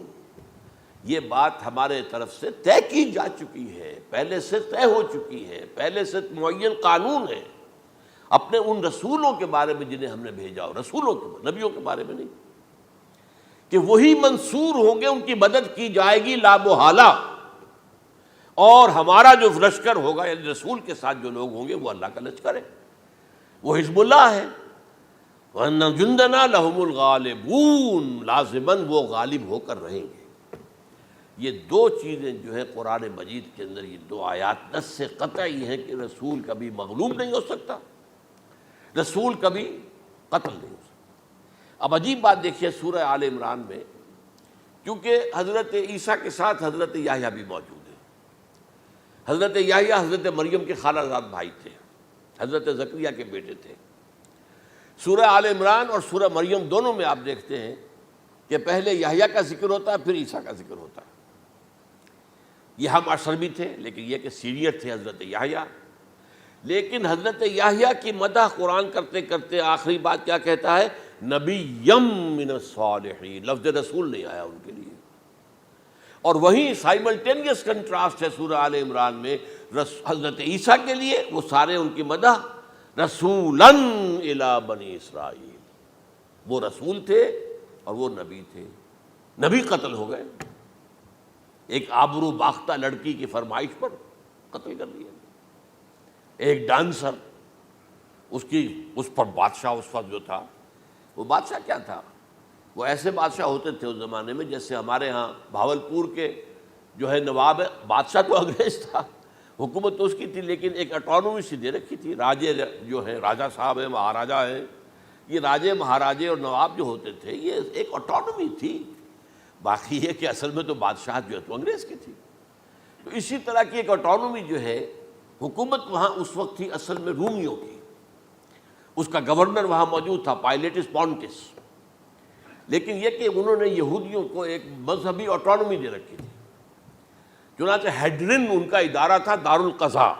یہ بات ہمارے طرف سے طے کی جا چکی ہے، پہلے سے طے ہو چکی ہے، پہلے سے معین قانون ہے اپنے ان رسولوں کے بارے میں جنہیں ہم نے بھیجا ہو، رسولوں کے، نبیوں کے بارے میں نہیں، کہ وہی منصور ہوں گے، ان کی مدد کی جائے گی لا محالہ، اور ہمارا جو لشکر ہوگا یعنی رسول کے ساتھ جو لوگ ہوں گے وہ اللہ کا لشکر ہے، وہ حزب اللہ ہے۔ وَأَنَّ جُنْدَنَا لَهُمُ الْغَالِبُونَ، لازماً وہ غالب ہو کر رہیں گے۔ یہ دو چیزیں جو ہے قرآن مجید کے اندر، یہ دو آیات نص سے قطعی ہیں کہ رسول کبھی مغلوب نہیں ہو سکتا، رسول کبھی قتل نہیں ہو سکتا۔ اب عجیب بات دیکھیے سورہ آل عمران میں، کیونکہ حضرت عیسیٰ کے ساتھ حضرت یحییٰ بھی موجود ہیں۔ حضرت یحییٰ حضرت مریم کے خالہ زاد بھائی تھے، حضرت زکریا کے بیٹے تھے۔ سورہ آل عمران اور سورہ مریم دونوں میں آپ دیکھتے ہیں کہ پہلے یحییٰ کا ذکر ہوتا ہے، پھر عیسیٰ کا ذکر ہوتا ہے۔ یہ ہم عصر بھی تھے، لیکن یہ کہ سینئر تھے حضرت یحییٰ۔ لیکن حضرت یحییٰ کی مدح قرآن کرتے کرتے آخری بات کیا کہتا ہے؟ نبیم من الصالحین، لفظ رسول نہیں آیا ان کے لیے۔ اور وہیں سائملٹینیس کنٹراسٹ ہے سورہ آل عمران میں حضرت عیسیٰ کے لیے، وہ سارے ان کی مدح رسولاً الی بنی اسرائیل، وہ رسول تھے اور وہ نبی تھے۔ نبی قتل ہو گئے، ایک آبرو باختہ لڑکی کی فرمائش پر قتل کر دیا۔ ایک ڈانسر، اس پر بادشاہ اس وقت جو تھا، وہ بادشاہ کیا تھا؟ وہ ایسے بادشاہ ہوتے تھے اس زمانے میں جیسے ہمارے ہاں بھاولپور کے جو ہے نواب ہے، بادشاہ تو انگریز تھا، حکومت تو اس کی تھی، لیکن ایک اٹانومی سی دے رکھی تھی۔ راجے جو ہیں، راجہ صاحب ہیں، مہاراجہ ہیں، یہ راجے مہاراجے اور نواب جو ہوتے تھے یہ ایک اٹانومی تھی۔ باقی یہ کہ اصل میں تو بادشاہ جو ہے تو انگریز کی تھی۔ تو اسی طرح کی ایک اٹانومی جو ہے حکومت وہاں اس وقت تھی اصل میں رومیوں کی۔ اس کا گورنر وہاں موجود تھا، پائلیٹس پونٹس، لیکن یہ کہ انہوں نے یہودیوں کو ایک مذہبی اٹانومی دے رکھی تھی۔ چنانچہ ہیڈرن ان کا ادارہ تھا، دارالقضاء،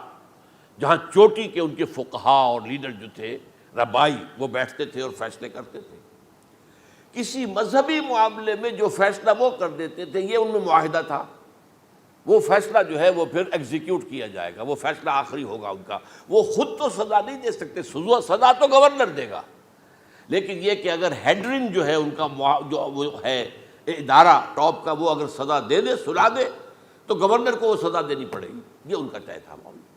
جہاں چوٹی کے ان کے فقہاء اور لیڈر جو تھے، ربائی، وہ بیٹھتے تھے اور فیصلے کرتے تھے۔ کسی مذہبی معاملے میں جو فیصلہ وہ کر دیتے تھے، یہ ان میں معاہدہ تھا، وہ فیصلہ جو ہے وہ پھر ایگزیکیوٹ کیا جائے گا، وہ فیصلہ آخری ہوگا ان کا۔ وہ خود تو سزا نہیں دے سکتے، سزا تو گورنر دے گا، لیکن یہ کہ اگر ہیڈرن جو ہے ان کا جو وہ ہے ادارہ ٹاپ کا، وہ اگر سزا دے دے، سلا دے، تو گورنر کو وہ سزا دینی پڑے گی۔ یہ ان کا طے تھا معاملہ۔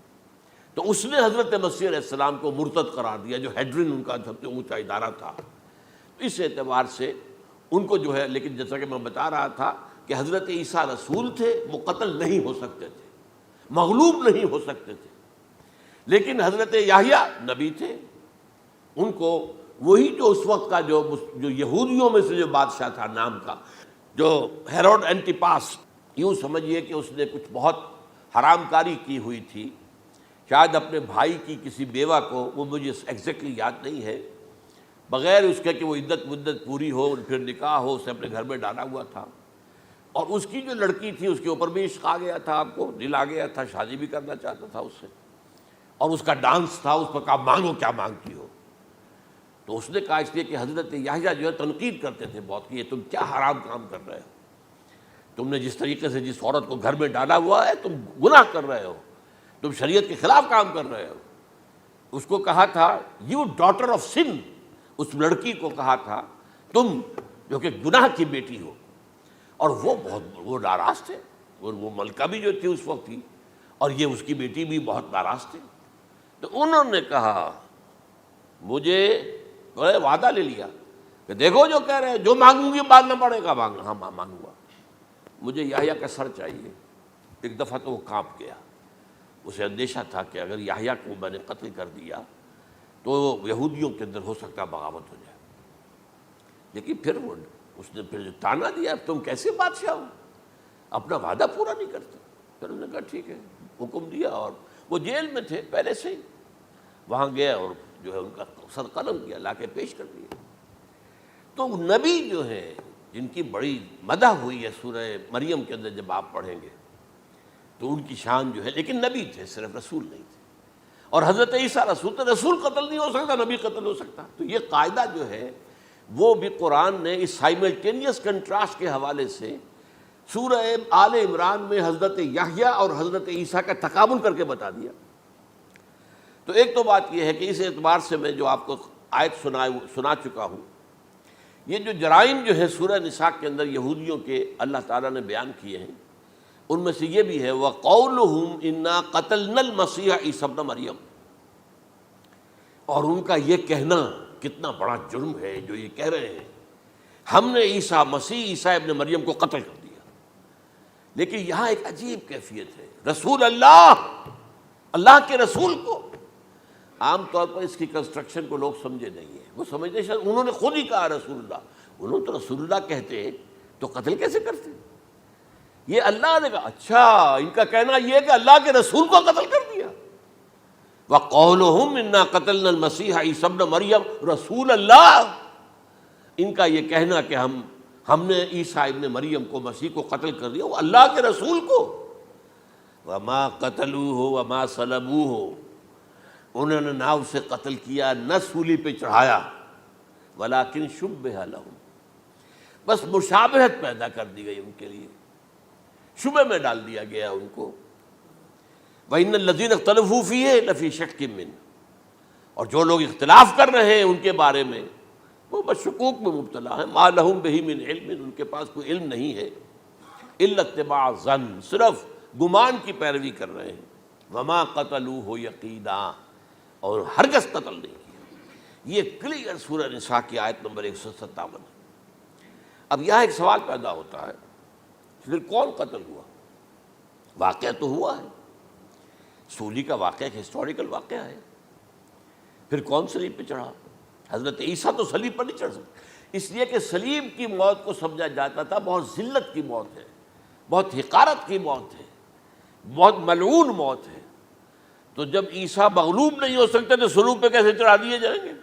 تو اس نے حضرت مسیح علیہ السلام کو مرتد قرار دیا، جو ہیڈرن ان کا سب سے اونچا ادارہ تھا۔ اس اعتبار سے ان کو جو ہے، لیکن جیسا کہ میں بتا رہا تھا کہ حضرت عیسیٰ رسول تھے، وہ قتل نہیں ہو سکتے تھے، مغلوب نہیں ہو سکتے تھے، لیکن حضرت یحییٰ نبی تھے۔ ان کو وہی جو اس وقت کا جو یہودیوں میں سے جو بادشاہ تھا نام کا، جو ہیروڈ اینٹیپاس، یوں سمجھیے کہ اس نے کچھ بہت حرام کاری کی ہوئی تھی، شاید اپنے بھائی کی کسی بیوہ کو، وہ مجھے ایگزیکٹلی یاد نہیں ہے، بغیر اس کے کہ وہ عدت مدت پوری ہو، پھر نکاح ہو، اسے اپنے گھر میں ڈالا ہوا تھا۔ اور اس کی جو لڑکی تھی اس کے اوپر بھی عشق آ گیا تھا، آپ کو دل آ گیا تھا، شادی بھی کرنا چاہتا تھا اس سے، اور اس کا ڈانس تھا، اس پر کہا مانگو کیا مانگتی ہو۔ تو اس نے کہا، اس لیے کہ حضرت یحییٰ جو ہے تنقید کرتے تھے بہت کہ یہ تم کیا حرام کام کر رہے ہو، تم نے جس طریقے سے جس عورت کو گھر میں ڈالا ہوا ہے، تم گناہ کر رہے ہو، تم شریعت کے خلاف کام کر رہے ہو۔ اس کو کہا تھا یو ڈاٹر آف سن، اس لڑکی کو کہا تھا تم جو کہ گناہ کی بیٹی ہو، اور وہ ناراض تھے، وہ ملکہ بھی جو تھی اس وقت تھی، اور یہ اس کی بیٹی بھی بہت ناراض تھے۔ تو انہوں نے کہا، مجھے وعدہ لے لیا کہ دیکھو جو کہہ رہے ہیں، جو مانگوں گی مانگنا پڑے گا، ہاں مانگوں گا، مجھے یحییٰ کا سر چاہیے۔ ایک دفعہ تو وہ کانپ گیا، اسے اندیشہ تھا کہ اگر یحییٰ کو میں نے قتل کر دیا تو یہودیوں کے اندر ہو سکتا بغاوت ہو جائے، لیکن پھر اس نے پھر تانا دیا، تم کیسے بادشاہ ہو، اپنا وعدہ پورا نہیں کرتے۔ پھر انہوں نے کہا ٹھیک ہے، حکم دیا، اور وہ جیل میں تھے پہلے سے ہی، وہاں گیا اور جو ہے ان کا سر قلم کیا، لا کے پیش کر دیا۔ تو نبی جو ہیں جن کی بڑی مدح ہوئی ہے سورہ مریم کے اندر، جب آپ پڑھیں گے تو ان کی شان جو ہے، لیکن نبی تھے، صرف رسول نہیں تھے۔ اور حضرت عیسیٰ رسول تھے، رسول قتل نہیں ہو سکتا، نبی قتل ہو سکتا۔ تو یہ قاعدہ جو ہے وہ بھی قرآن نے اس سائملٹینیس کنٹراسٹ کے حوالے سے سورہ آل عمران میں حضرت یحییٰ اور حضرت عیسیٰ کا تقابل کر کے بتا دیا۔ تو ایک تو بات یہ ہے کہ اس اعتبار سے میں جو آپ کو آیت سنا چکا ہوں، یہ جو جرائم جو ہے سورہ نساء کے اندر یہودیوں کے اللہ تعالیٰ نے بیان کیے ہیں، ان میں سے یہ بھی ہے وَقَوْلُهُمْ إِنَّا قَتَلْنَا الْمَسِيحَ عِيسَى ابْنَ مَرْيَمَ، اور ان کا یہ کہنا کتنا بڑا جرم ہے جو یہ کہہ رہے ہیں ہم نے عیسیٰ مسیح عیسیٰ ابن مریم کو قتل کر دیا. لیکن یہاں ایک عجیب کیفیت ہے، رسول اللہ، اللہ کے رسول کو. عام طور پر اس کی کنسٹرکشن کو لوگ سمجھے نہیں ہیں، وہ سمجھتے ہیں انہوں نے خود ہی کہا رسول اللہ. انہوں تو رسول اللہ کہتے تو قتل کیسے کرتے؟ یہ اللہ نے کہا. اچھا، ان کا کہنا یہ ہے کہ اللہ کے رسول کو قتل کر دیا. وَقَوْلُهُمْ إِنَّا قَتَلْنَا الْمَسِيحَ عِيسَى ابْنَ مَرْيَمَ رسول اللہ، ان کا یہ کہنا کہ ہم نے عیسیٰ ابن مریم کو، مسیح کو قتل کر دیا، وہ اللہ کے رسول کو. وَمَا قَتَلُوهُ وَمَا صَلَبُوهُ، انہوں نے نہ اسے قتل کیا نہ سولی پہ چڑھایا، وَلَٰكِن شُبِّهَ لَهُمْ، بس مشابہت پیدا کر دی گئی ان کے لیے، شبہ میں ڈال دیا گیا ان کو. وَإِنَّ الَّذِينَ اخْتَلَفُوا فِيهِ لَفِي شَكٍّ مِّنْهُ، اور جو لوگ اختلاف کر رہے ہیں ان کے بارے میں وہ بس شکوک میں مبتلا ہیں. مَا لَهُم بِهِ مِنْ عِلْمٍ، ان کے پاس کوئی علم نہیں ہے. إِلَّا اتِّبَاعَ الظَّنِّ، صرف گمان کی پیروی کر رہے ہیں. وَمَا قَتَلُوهُ يَقِينًا، اور ہرگز قتل نہیں کیا. یہ کلیئر سورہ نساء کی آیت نمبر 157 ہے. اب یہاں ایک سوال پیدا ہوتا ہے، پھر کون قتل ہوا؟ واقعہ تو ہوا ہے، سولی کا واقعہ ایک ہسٹوریکل واقعہ ہے. پھر کون صلیب پہ چڑھا؟ حضرت عیسیٰ تو صلیب پر نہیں چڑھ سکتے، اس لیے کہ صلیب کی موت کو سمجھا جاتا تھا بہت ذلت کی موت ہے، بہت حقارت کی موت ہے، بہت ملعون موت ہے. تو جب عیسیٰ مغلوب نہیں ہو سکتے تو صلیب پہ کیسے چڑھا دیے جائیں گے؟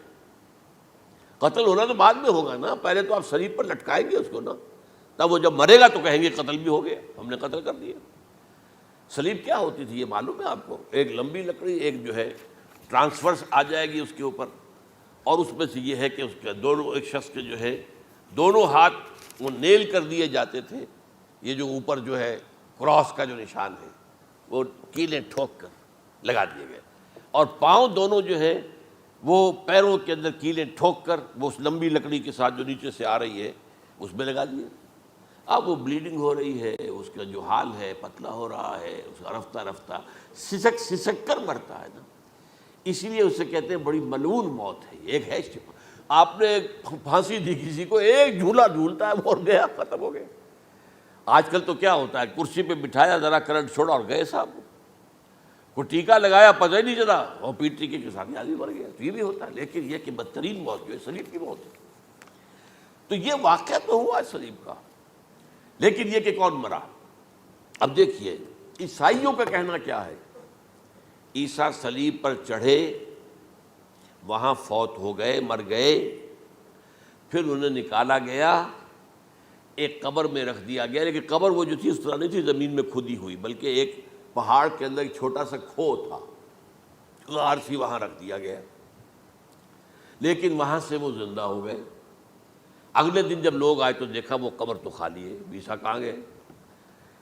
قتل ہونا تو بعد میں ہوگا نا، پہلے تو آپ صلیب پر لٹکائیں گے اس کو نا، تب وہ جب مرے گا تو کہیں گے قتل بھی ہو گیا، ہم نے قتل کر دیا. صلیب کیا ہوتی تھی یہ معلوم ہے آپ کو؟ ایک لمبی لکڑی، ایک جو ہے ٹرانسفرس آ جائے گی اس کے اوپر، اور اس میں سے یہ ہے کہ اس کے دونوں، ایک شخص کے جو ہے دونوں ہاتھ وہ نیل کر دیے جاتے تھے. یہ جو اوپر جو ہے کراس کا جو نشان ہے وہ کیلیں ٹھوک کر لگا دیے گئے، اور پاؤں دونوں جو ہے وہ پیروں کے اندر کیلیں ٹھوک کر وہ اس لمبی لکڑی کے ساتھ جو نیچے سے آ رہی ہے اس میں لگا دیے. اب وہ بلیڈنگ ہو رہی ہے، اس کا جو حال ہے پتلا ہو رہا ہے، اس کا رفتہ رفتہ سسک کر مرتا ہے نا. اسی لیے اسے کہتے ہیں بڑی ملعون موت ہے. ایک ہے آپ نے پھانسی دی کسی کو، ایک جھولا جھولتا ہے اور گیا، ختم ہو گیا. آج کل تو کیا ہوتا ہے، کرسی پہ بٹھایا، ذرا کرنٹ چھوڑا اور گئے صاحب. کوئی ٹیکا لگایا پتہ ہی نہیں چلا اور پیٹ ٹیکے کے ساتھ آدمی مر گیا. تو یہ بھی ہوتا ہے. لیکن یہ کہ بدترین موت جو ہے صلیب کی موت ہے. تو یہ واقعہ تو ہوا ہے صلیب کا، لیکن یہ کہ کون مرا؟ اب دیکھیے عیسائیوں کا کہنا کیا ہے. عیسیٰ صلیب پر چڑھے، وہاں فوت ہو گئے، مر گئے، پھر انہیں نکالا گیا، ایک قبر میں رکھ دیا گیا. لیکن قبر وہ جو تھی اس طرح نہیں تھی زمین میں کھودی ہوئی، بلکہ ایک پہاڑ کے اندر ایک چھوٹا سا کھو تھا، غار سی، وہاں رکھ دیا گیا. لیکن وہاں سے وہ زندہ ہو گئے. اگلے دن جب لوگ آئے تو دیکھا وہ قبر تو خالی ہے. عیسیٰ کہاں گئے؟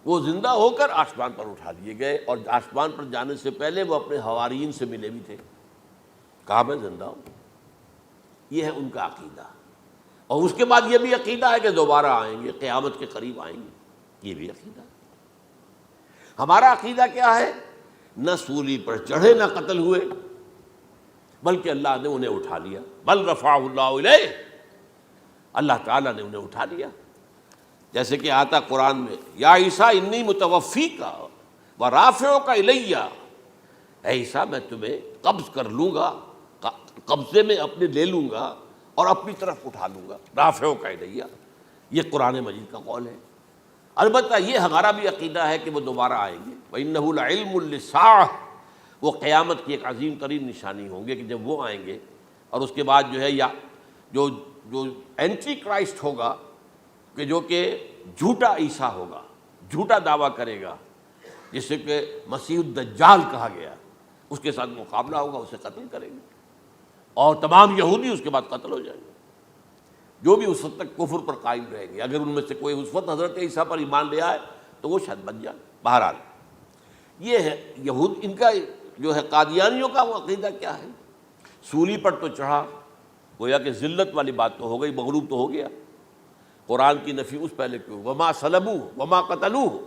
وہ زندہ ہو کر آسمان پر اٹھا دیے گئے، اور آسمان پر جانے سے پہلے وہ اپنے حواریین سے ملے بھی تھے، کہا میں زندہ ہوں. یہ ہے ان کا عقیدہ. اور اس کے بعد یہ بھی عقیدہ ہے کہ دوبارہ آئیں گے، قیامت کے قریب آئیں گے. یہ بھی عقیدہ ہے. ہمارا عقیدہ کیا ہے؟ نہ سولی پر چڑھے نہ قتل ہوئے، بلکہ اللہ نے انہیں اٹھا لیا. بل رفعہ اللہ الیہ، اللہ تعالیٰ نے انہیں اٹھا لیا. جیسے کہ آتا قرآن میں، یا عیسیٰ انی متوفیک ورافعک الی، اے عیسیٰ میں تمہیں قبض کر لوں گا، قبضے میں اپنے لے لوں گا اور اپنی طرف اٹھا لوں گا. رافعک الی، یہ قرآن مجید کا قول ہے. البتہ یہ ہمارا بھی عقیدہ ہے کہ وہ دوبارہ آئیں گے. وَإِنَّهُ لَعِلْمٌ لِلسَّاعَةِ، وہ قیامت کی ایک عظیم ترین نشانی ہوں گے کہ جب وہ آئیں گے. اور اس کے بعد جو ہے یا جو اینٹی کرائسٹ ہوگا، کہ جو کہ جھوٹا عیسیٰ ہوگا، جھوٹا دعویٰ کرے گا، جسے کہ مسیح الدجال کہا گیا، اس کے ساتھ مقابلہ ہوگا، اسے قتل کریں گے، اور تمام یہودی اس کے بعد قتل ہو جائیں گے، جو بھی اس وقت تک کفر پر قائم رہیں گے. اگر ان میں سے کوئی اس وقت حضرت عیسیٰ پر ایمان لے آئے تو وہ شاید بن جائے. بہرحال یہ ہے یہود، ان کا جو ہے قادیانیوں کا وہ عقیدہ کیا ہے. سولی پر تو چڑھا، گویا کہ ذلت والی بات تو ہو گئی، مغلوب تو ہو گیا. قرآن کی نفی اس پہلے کیوں، وما صلبوہ وما قتلوہ،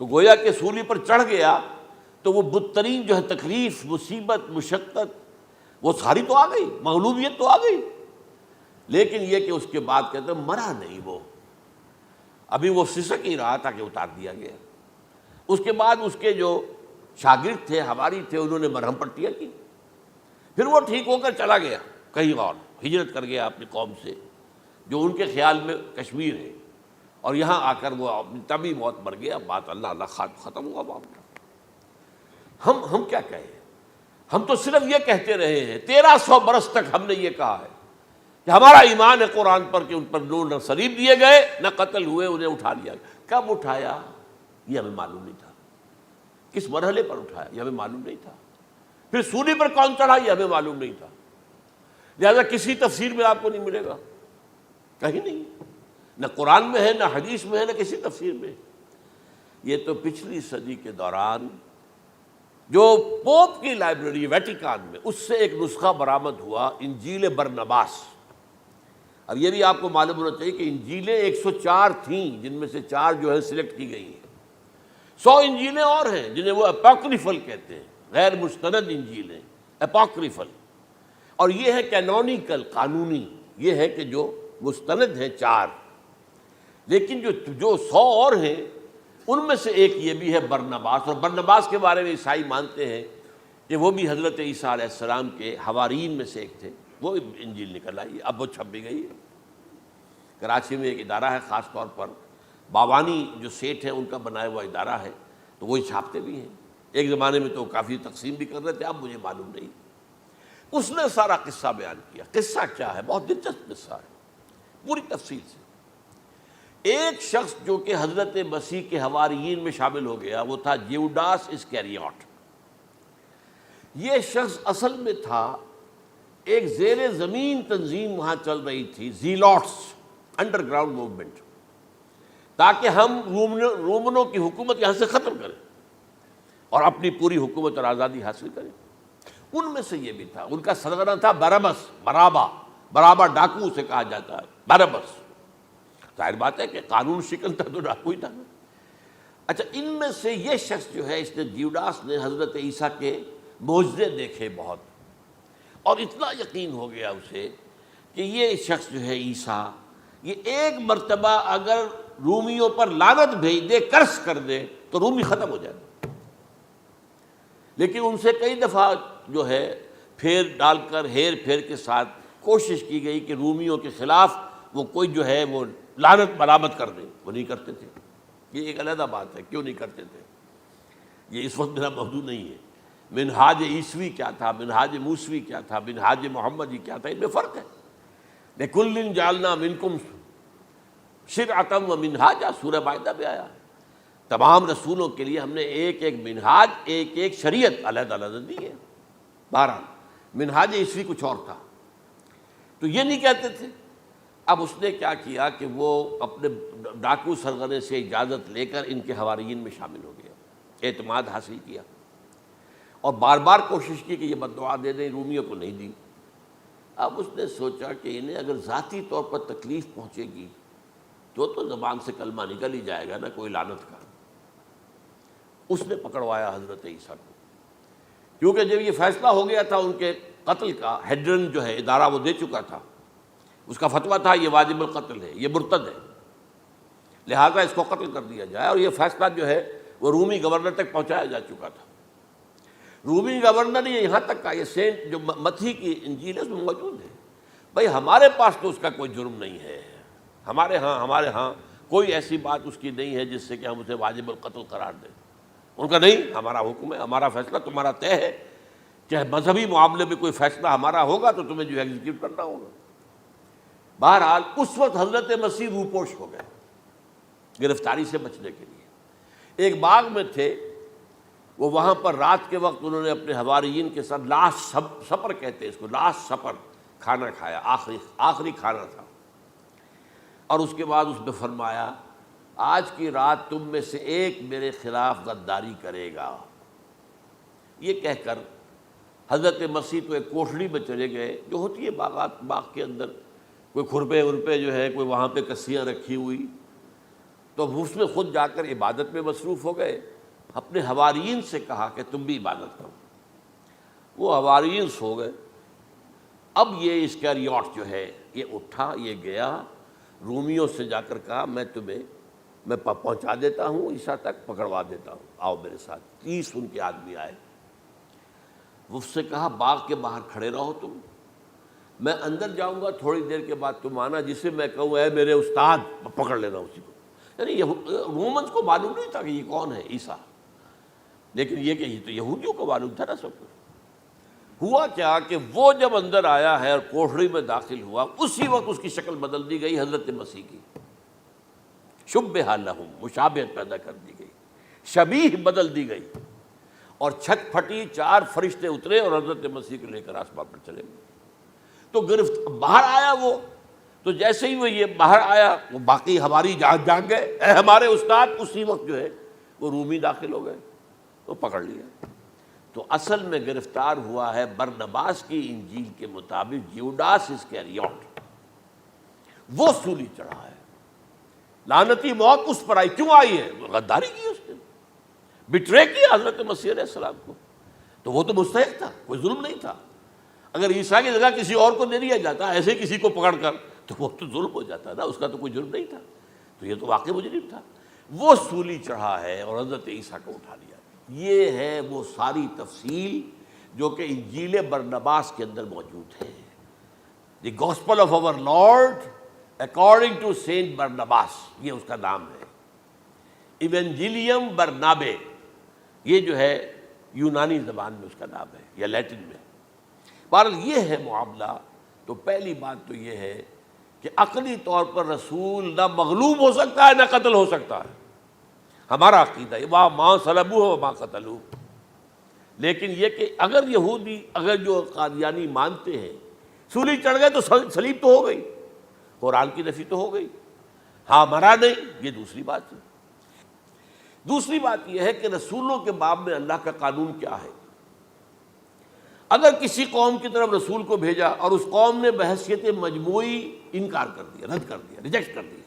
تو گویا کہ سولی پر چڑھ گیا تو وہ بدترین جو ہے تکلیف، مصیبت، مشقت وہ ساری تو آ گئی، مغلوبیت تو آ گئی، لیکن یہ کہ اس کے بعد کہتے ہیں مرا نہیں، وہ ابھی وہ سسک ہی رہا تھا کہ اتار دیا گیا۔ اس کے بعد اس کے جو شاگرد تھے، حواری تھے، انہوں نے مرہم پٹیاں کی، پھر وہ ٹھیک ہو کر چلا گیا کہیں اور، ہجرت کر گیا اپنی قوم سے جو ان کے خیال میں کشمیر ہے، اور یہاں آ کر وہ تبھی موت مر گیا، بات اللہ اللہ ختم ہوا معاملہ۔ ہم کیا کہیں؟ ہم تو صرف یہ کہتے رہے ہیں، 1300 برس تک ہم نے یہ کہا ہے کہ ہمارا ایمان ہے قرآن پر کہ ان پر نہ صلیب دیے گئے نہ قتل ہوئے، انہیں اٹھا لیا گیا۔ کب اٹھایا یہ ہمیں معلوم نہیں تھا، کس مرحلے پر اٹھایا یہ ہمیں معلوم نہیں تھا، پھر سولی پر کون چڑھا یہ ہمیں معلوم نہیں تھا، لہذا کسی تفسیر میں آپ کو نہیں ملے گا، کہیں نہیں، نہ قرآن میں ہے، نہ حدیث میں ہے، نہ کسی تفسیر میں۔ یہ تو پچھلی صدی کے دوران جو پوپ کی لائبریری ویٹیکان میں، اس سے ایک نسخہ برآمد ہوا، انجیل برنباس۔ اب یہ بھی آپ کو معلوم ہونا چاہیے کہ انجیلیں 104 تھیں، جن میں سے 4 جو ہے سلیکٹ کی گئی ہیں۔ 100 انجیلیں اور ہیں جنہیں وہ اپوکریفل کہتے ہیں، غیر مستند انجیلیں، اپوکریفل، اور یہ ہے کینونیکل، قانونی، یہ ہے کہ جو مستند ہیں 4، لیکن جو 100 اور ہیں ان میں سے ایک یہ بھی ہے برنباس۔ اور برنباس کے بارے میں عیسائی مانتے ہیں کہ وہ بھی حضرت عیسیٰ علیہ السلام کے حواریین میں سے ایک تھے، وہ انجیل نکل آئی، اب وہ چھپ بھی گئی ہے۔ کراچی میں ایک ادارہ ہے خاص طور پر، باوانی جو سیٹھ ہیں ان کا بنایا ہوا ادارہ ہے، تو وہی چھاپتے بھی ہیں، ایک زمانے میں تو کافی تقسیم بھی کر رہے تھے، اب مجھے معلوم نہیں۔ اس نے سارا قصہ بیان کیا۔ قصہ کیا ہے؟ بہت دلچسپ قصہ ہے، پوری تفصیل سے۔ ایک شخص جو کہ حضرت مسیح کے حواریین میں شامل ہو گیا، وہ تھا جیوڈاس اسکیریوٹ۔ یہ شخص اصل میں تھا ایک زیر زمین تنظیم وہاں چل رہی تھی، زیلوٹس، انڈر گراؤنڈ موومنٹ، تاکہ ہم رومنوں کی حکومت یہاں سے ختم کریں اور اپنی پوری حکومت اور آزادی حاصل کریں۔ ان میں سے یہ بھی تھا، ان کا سرغنہ تھا برابس، برابا ڈاکو اسے کہا جاتا ہے، برابس۔ ظاہر بات ہے کہ قانون شکن تھا تو ڈاکو ہی تھا۔ اچھا، ان میں سے یہ شخص جو ہے، اس نے جیوڈاس نے حضرت عیسیٰ کے معجزے دیکھے بہت، اور اتنا یقین ہو گیا اسے کہ یہ شخص جو ہے عیسیٰ، یہ ایک مرتبہ اگر رومیوں پر لعنت بھیج دے، کرس کر دے، تو رومی ختم ہو جائے۔ لیکن ان سے کئی دفعہ جو ہے پھیر ڈال کر، ہیر پھیر کے ساتھ کوشش کی گئی کہ رومیوں کے خلاف وہ کوئی جو ہے وہ لعنت برآمد کر دیں، وہ نہیں کرتے تھے۔ یہ ایک علیحدہ بات ہے، کیوں نہیں کرتے تھے، یہ اس وقت میرا موضوع نہیں ہے۔ منہاج عیسوی کیا تھا، منہاج موسوی کیا تھا، منہاج محمدی کیا تھا، ان میں فرق ہے۔ لِكُلٍّ جَعَلْنَا مِنْكُمْ شِرْعَةً وَمِنْہاجًا، سورہ مائدہ میں آیا، تمام رسولوں کے لیے ہم نے ایک ایک منہاج، ایک ایک شریعت علیحدہ علیحدہ دی ہے۔ بہرحال منہاج عیسوی کچھ اور تھا، تو یہ نہیں کہتے تھے۔ اب اس نے کیا کیا کہ وہ اپنے ڈاکو سرغنے سے اجازت لے کر ان کے حواریین میں شامل ہو گیا، اعتماد حاصل کیا، اور بار بار کوشش کی کہ یہ بددعا دے دیں، رومیوں کو نہیں دی۔ اب اس نے سوچا کہ انہیں اگر ذاتی طور پر تکلیف پہنچے گی تو زبان سے کلمہ نکل ہی جائے گا نا، کوئی لعنت کا۔ اس نے پکڑوایا حضرت عیسیٰ کو، کیونکہ جب یہ فیصلہ ہو گیا تھا ان کے قتل کا، ہیڈرن جو ہے ادارہ وہ دے چکا تھا، اس کا فتویٰ تھا یہ واجب القتل ہے، یہ مرتد ہے، لہذا اس کو قتل کر دیا جائے، اور یہ فیصلہ جو ہے وہ رومی گورنر تک پہنچایا جا چکا تھا۔ رومی گورنر نے یہاں تک کہا، یہ سینٹ جو متی کی انجیل ہے اس میں موجود ہے، بھائی ہمارے پاس تو اس کا کوئی جرم نہیں ہے، ہمارے ہاں کوئی ایسی بات اس کی نہیں ہے جس سے کہ ہم اسے واجب القتل قرار دیں۔ ان کا نہیں، ہمارا حکم ہے، ہمارا فیصلہ تمہارا طے ہے، چاہے مذہبی معاملے میں کوئی فیصلہ ہمارا ہوگا تو تمہیں جو ایگزیکیوٹ کرنا ہوگا۔ بہرحال اس وقت حضرت مسیح روپوش ہو گئے گرفتاری سے بچنے کے لیے، ایک باغ میں تھے وہ، وہاں پر رات کے وقت انہوں نے اپنے حواریین کے ساتھ لاسٹ سپر کہتے ہیں اس کو، لاسٹ سپر، کھانا کھایا، آخری کھانا تھا، اور اس کے بعد اس نے فرمایا آج کی رات تم میں سے ایک میرے خلاف غداری کرے گا۔ یہ کہہ کر حضرت مسیح تو ایک کوٹھڑی میں چلے گئے، جو ہوتی ہے باغ کے اندر، کوئی کھرپے ورپے جو ہے، کوئی وہاں پہ کسیاں رکھی ہوئی، تو اس میں خود جا کر عبادت میں مصروف ہو گئے۔ اپنے حواریین سے کہا کہ تم بھی عبادت کرو۔ وہ حواریین سو گئے، اب یہ اسکریوٹ جو ہے یہ اٹھا، یہ گیا رومیوں سے جا کر کہا میں پہنچا دیتا ہوں عیسیٰ تک، پکڑوا دیتا ہوں، آؤ میرے ساتھ۔ 30 ان کے آدمی آئے، وہ اس سے کہا باغ کے باہر کھڑے رہو تم، میں اندر جاؤں گا، تھوڑی دیر کے بعد تم آنا، جسے میں کہوں اے میرے استاد، پکڑ لینا اسی کو۔ یعنی رومنز کو معلوم نہیں تھا کہ یہ کون ہے عیسیٰ، لیکن یہ کہ یہ تو یہودیوں کو معلوم تھا نا سب کچھ۔ ہوا کیا کہ وہ جب اندر آیا ہے اور کوٹھری میں داخل ہوا، اسی وقت اس کی شکل بدل دی گئی حضرت مسیح کی، شبہ لہم، مشابہت پیدا کر دی گئی، شبیہ بدل دی گئی، اور چھت پھٹی، 4 فرشتے اترے اور حضرت مسیح کو لے کر آسمان پر چلے گئے۔ تو باہر آیا وہ، تو جیسے ہی وہ یہ باہر آیا، وہ باقی ہماری جان گئے، اے ہمارے استاد، اسی وقت جو ہے وہ رومی داخل ہو گئے، تو پکڑ لیا۔ تو اصل میں گرفتار ہوا ہے برنباس کی انجیل کے مطابق یوڈاس اسکریوٹ، وہ سولی چڑھا ہے۔ لعنتی موت اس پر آئی، کیوں آئی ہے؟ غداری کی اس نے، بٹرے کیا حضرت مسیح علیہ السلام کو، تو وہ تو مستحق تھا، کوئی ظلم نہیں تھا۔ اگر عیسیٰ کی جگہ کسی اور کو دے دیا جاتا ایسے کسی کو پکڑ کر، تو وہ تو ظلم ہو جاتا نا، اس کا تو کوئی جرم نہیں تھا، تو یہ تو واقعی مجرم تھا۔ وہ سولی چڑھا ہے اور حضرت عیسیٰ کو اٹھا لیا۔ یہ ہے وہ ساری تفصیل جو کہ انجیل برنباس کے اندر موجود ہے۔ The gospel of our lord according to saint Barnabas, یہ اس کا نام ہے۔ ایونجیلیم برنابے، یہ جو ہے یونانی زبان میں اس کا نام ہے یا لیٹن میں۔ بہرحال یہ ہے معاملہ۔ تو پہلی بات تو یہ ہے کہ عقلی طور پر رسول نہ مغلوب ہو سکتا ہے نہ قتل ہو سکتا ہے، ہمارا عقیدہ ہے، ماں صلبوہ وما قتلوہ۔ لیکن یہ کہ اگر یہودی، اگر جو قادیانی مانتے ہیں سولی چڑھ گئے تو صلیب تو ہو گئی، قرآن کی نفی تو ہو گئی، ہاں مرا نہیں، یہ دوسری بات ہے۔ دوسری بات یہ ہے کہ رسولوں کے باب میں اللہ کا قانون کیا ہے؟ اگر کسی قوم کی طرف رسول کو بھیجا اور اس قوم نے بحیثیت مجموعی انکار کر دیا، رد کر دیا، ریجیکٹ کر دیا،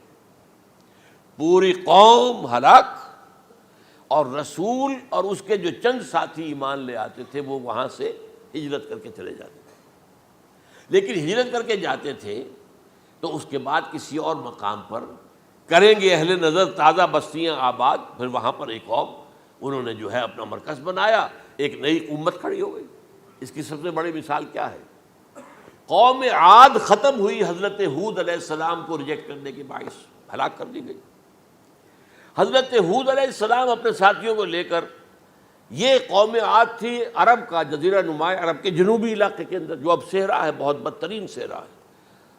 پوری قوم ہلاک، اور رسول اور اس کے جو چند ساتھی ایمان لے آتے تھے وہ وہاں سے ہجرت کر کے چلے جاتے تھے۔ لیکن ہجرت کر کے جاتے تھے تو اس کے بعد کسی اور مقام پر کریں گے اہل نظر تازہ بستیاں آباد، پھر وہاں پر ایک قوم انہوں نے جو ہے اپنا مرکز بنایا، ایک نئی امت کھڑی ہو گئی۔ اس کی سب سے بڑی مثال کیا ہے؟ قوم عاد ختم ہوئی حضرت ہود علیہ السلام کو ریجیکٹ کرنے کے باعث، ہلاک کر دی گئی۔ حضرت ہود علیہ السلام اپنے ساتھیوں کو لے کر، یہ قوم عاد تھی عرب کا جزیرہ نما، عرب کے جنوبی علاقے کے اندر جو اب صحرا ہے، بہت بدترین صحرا ہے،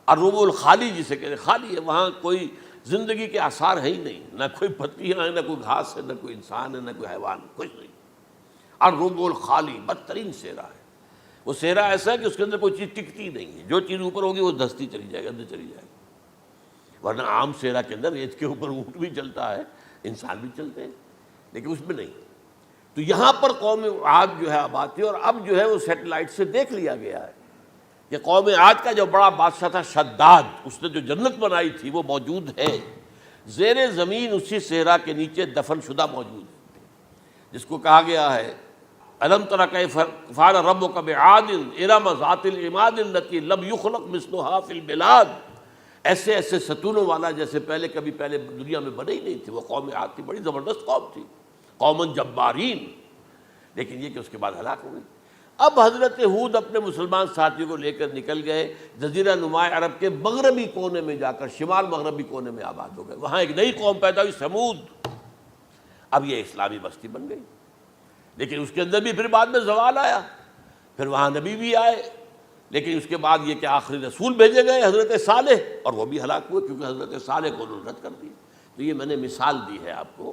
الربع الخالی جسے کہتے ہیں، خالی ہے، وہاں کوئی زندگی کے آثار ہے ہی نہیں، نہ کوئی پتیاں ہیں، نہ کوئی گھاس ہے، نہ کوئی انسان ہے، نہ کوئی حیوان، کچھ نہیں۔ الربع الخالی، بدترین صحرا ہے۔ وہ صحرا ایسا ہے کہ اس کے اندر کوئی چیز ٹکتی نہیں ہے، جو چیز اوپر ہوگی وہ دھستی چلی جائے گی، اندر چلی جائے گی۔ ورنہ عام صحرا کے اندر ریت کے اوپر اونٹ بھی چلتا ہے، انسان بھی چلتے ہیں، لیکن اس میں نہیں۔ تو یہاں پر قوم عاد جو ہے آباد تھی، اور اب جو ہے وہ سیٹلائٹ سے دیکھ لیا گیا ہے کہ قوم عاد کا جو بڑا بادشاہ تھا شداد، اس نے جو جنت بنائی تھی وہ موجود ہے، زیر زمین اسی صحرا کے نیچے دفن شدہ موجود ہے، جس کو کہا گیا ہے الم تر کیف فعل ربک بعاد ارم ذات العماد التی لم یخلق مثلها فی البلاد۔ ایسے ایسے ستونوں والا جیسے پہلے دنیا میں بنے ہی نہیں تھے۔ وہ قوم عاد تھی، بڑی زبردست قوم تھی، قوم جبارین، لیکن یہ کہ اس کے بعد ہلاک ہو گئی۔ اب حضرت ہود اپنے مسلمان ساتھیوں کو لے کر نکل گئے، جزیرہ نما عرب کے مغربی کونے میں جا کر، شمال مغربی کونے میں آباد ہو گئے۔ وہاں ایک نئی قوم پیدا ہوئی، سمود۔ اب یہ اسلامی بستی بن گئی، لیکن اس کے اندر بھی پھر بعد میں زوال آیا، پھر وہاں نبی بھی آئے، لیکن اس کے بعد یہ کہ آخری رسول بھیجے گئے حضرت صالح، اور وہ بھی ہلاک ہوئے کیونکہ حضرت صالح کو انہوں نے رد کر دیا۔ تو یہ میں نے مثال دی ہے آپ کو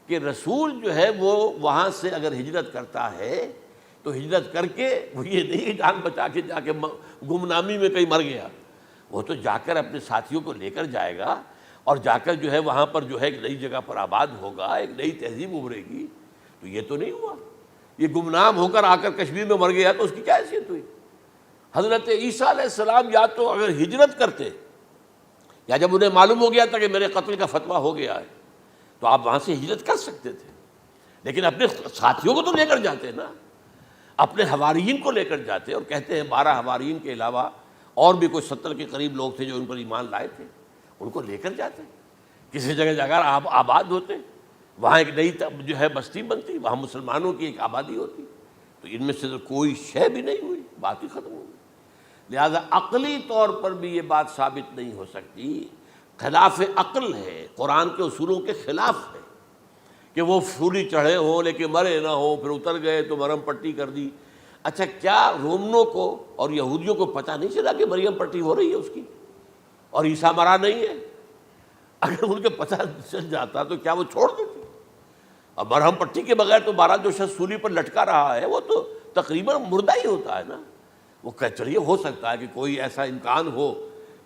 کہ رسول جو ہے وہ وہاں سے اگر ہجرت کرتا ہے تو ہجرت کر کے وہ یہ نہیں جان بچا کے جا کے گمنامی میں کہیں مر گیا، وہ تو جا کر اپنے ساتھیوں کو لے کر جائے گا، اور جا کر جو ہے وہاں پر جو ہے ایک نئی جگہ پر آباد ہوگا، ایک نئی تہذیب ابھرے گی۔ تو یہ تو نہیں ہوا، یہ گمنام ہو کر آ کر کشمیر میں مر گیا تو اس کی کیا حیثیت ہوئی؟ حضرت عیسیٰ علیہ السلام یا تو اگر ہجرت کرتے، یا جب انہیں معلوم ہو گیا تھا کہ میرے قتل کا فتویٰ ہو گیا ہے، تو آپ وہاں سے ہجرت کر سکتے تھے، لیکن اپنے ساتھیوں کو تو لے کر جاتے نا، اپنے حواریین کو لے کر جاتے، اور کہتے ہیں 12 حواریین کے علاوہ اور بھی کوئی 70 کے قریب لوگ تھے جو ان پر ایمان لائے تھے، ان کو لے کر جاتے، کسی جگہ جا کر آباد ہوتے، وہاں ایک نئی جو ہے بستی بنتی، وہاں مسلمانوں کی ایک آبادی ہوتی، تو ان میں سے تو کوئی شے بھی نہیں ہوئی، بات ہی ختم ہو گئی۔ لہذا عقلی طور پر بھی یہ بات ثابت نہیں ہو سکتی، خلاف عقل ہے، قرآن کے اصولوں کے خلاف ہے کہ وہ سولی چڑھے ہوں لیکن مرے نہ ہوں، پھر اتر گئے تو مرہم پٹی کر دی۔ اچھا، کیا رومنوں کو اور یہودیوں کو پتہ نہیں چلا کہ مریم پٹی ہو رہی ہے اس کی اور عیسیٰ مرا نہیں ہے؟ اگر ان کو پتہ چل جاتا تو کیا وہ چھوڑ دیتے؟ اور مرہم پٹی کے بغیر تو بہرحال جو شخص سولی پر لٹکا رہا ہے وہ تو تقریباً مردہ ہی ہوتا ہے نا۔ وہ کہ چلیے ہو سکتا ہے کہ کوئی ایسا امکان ہو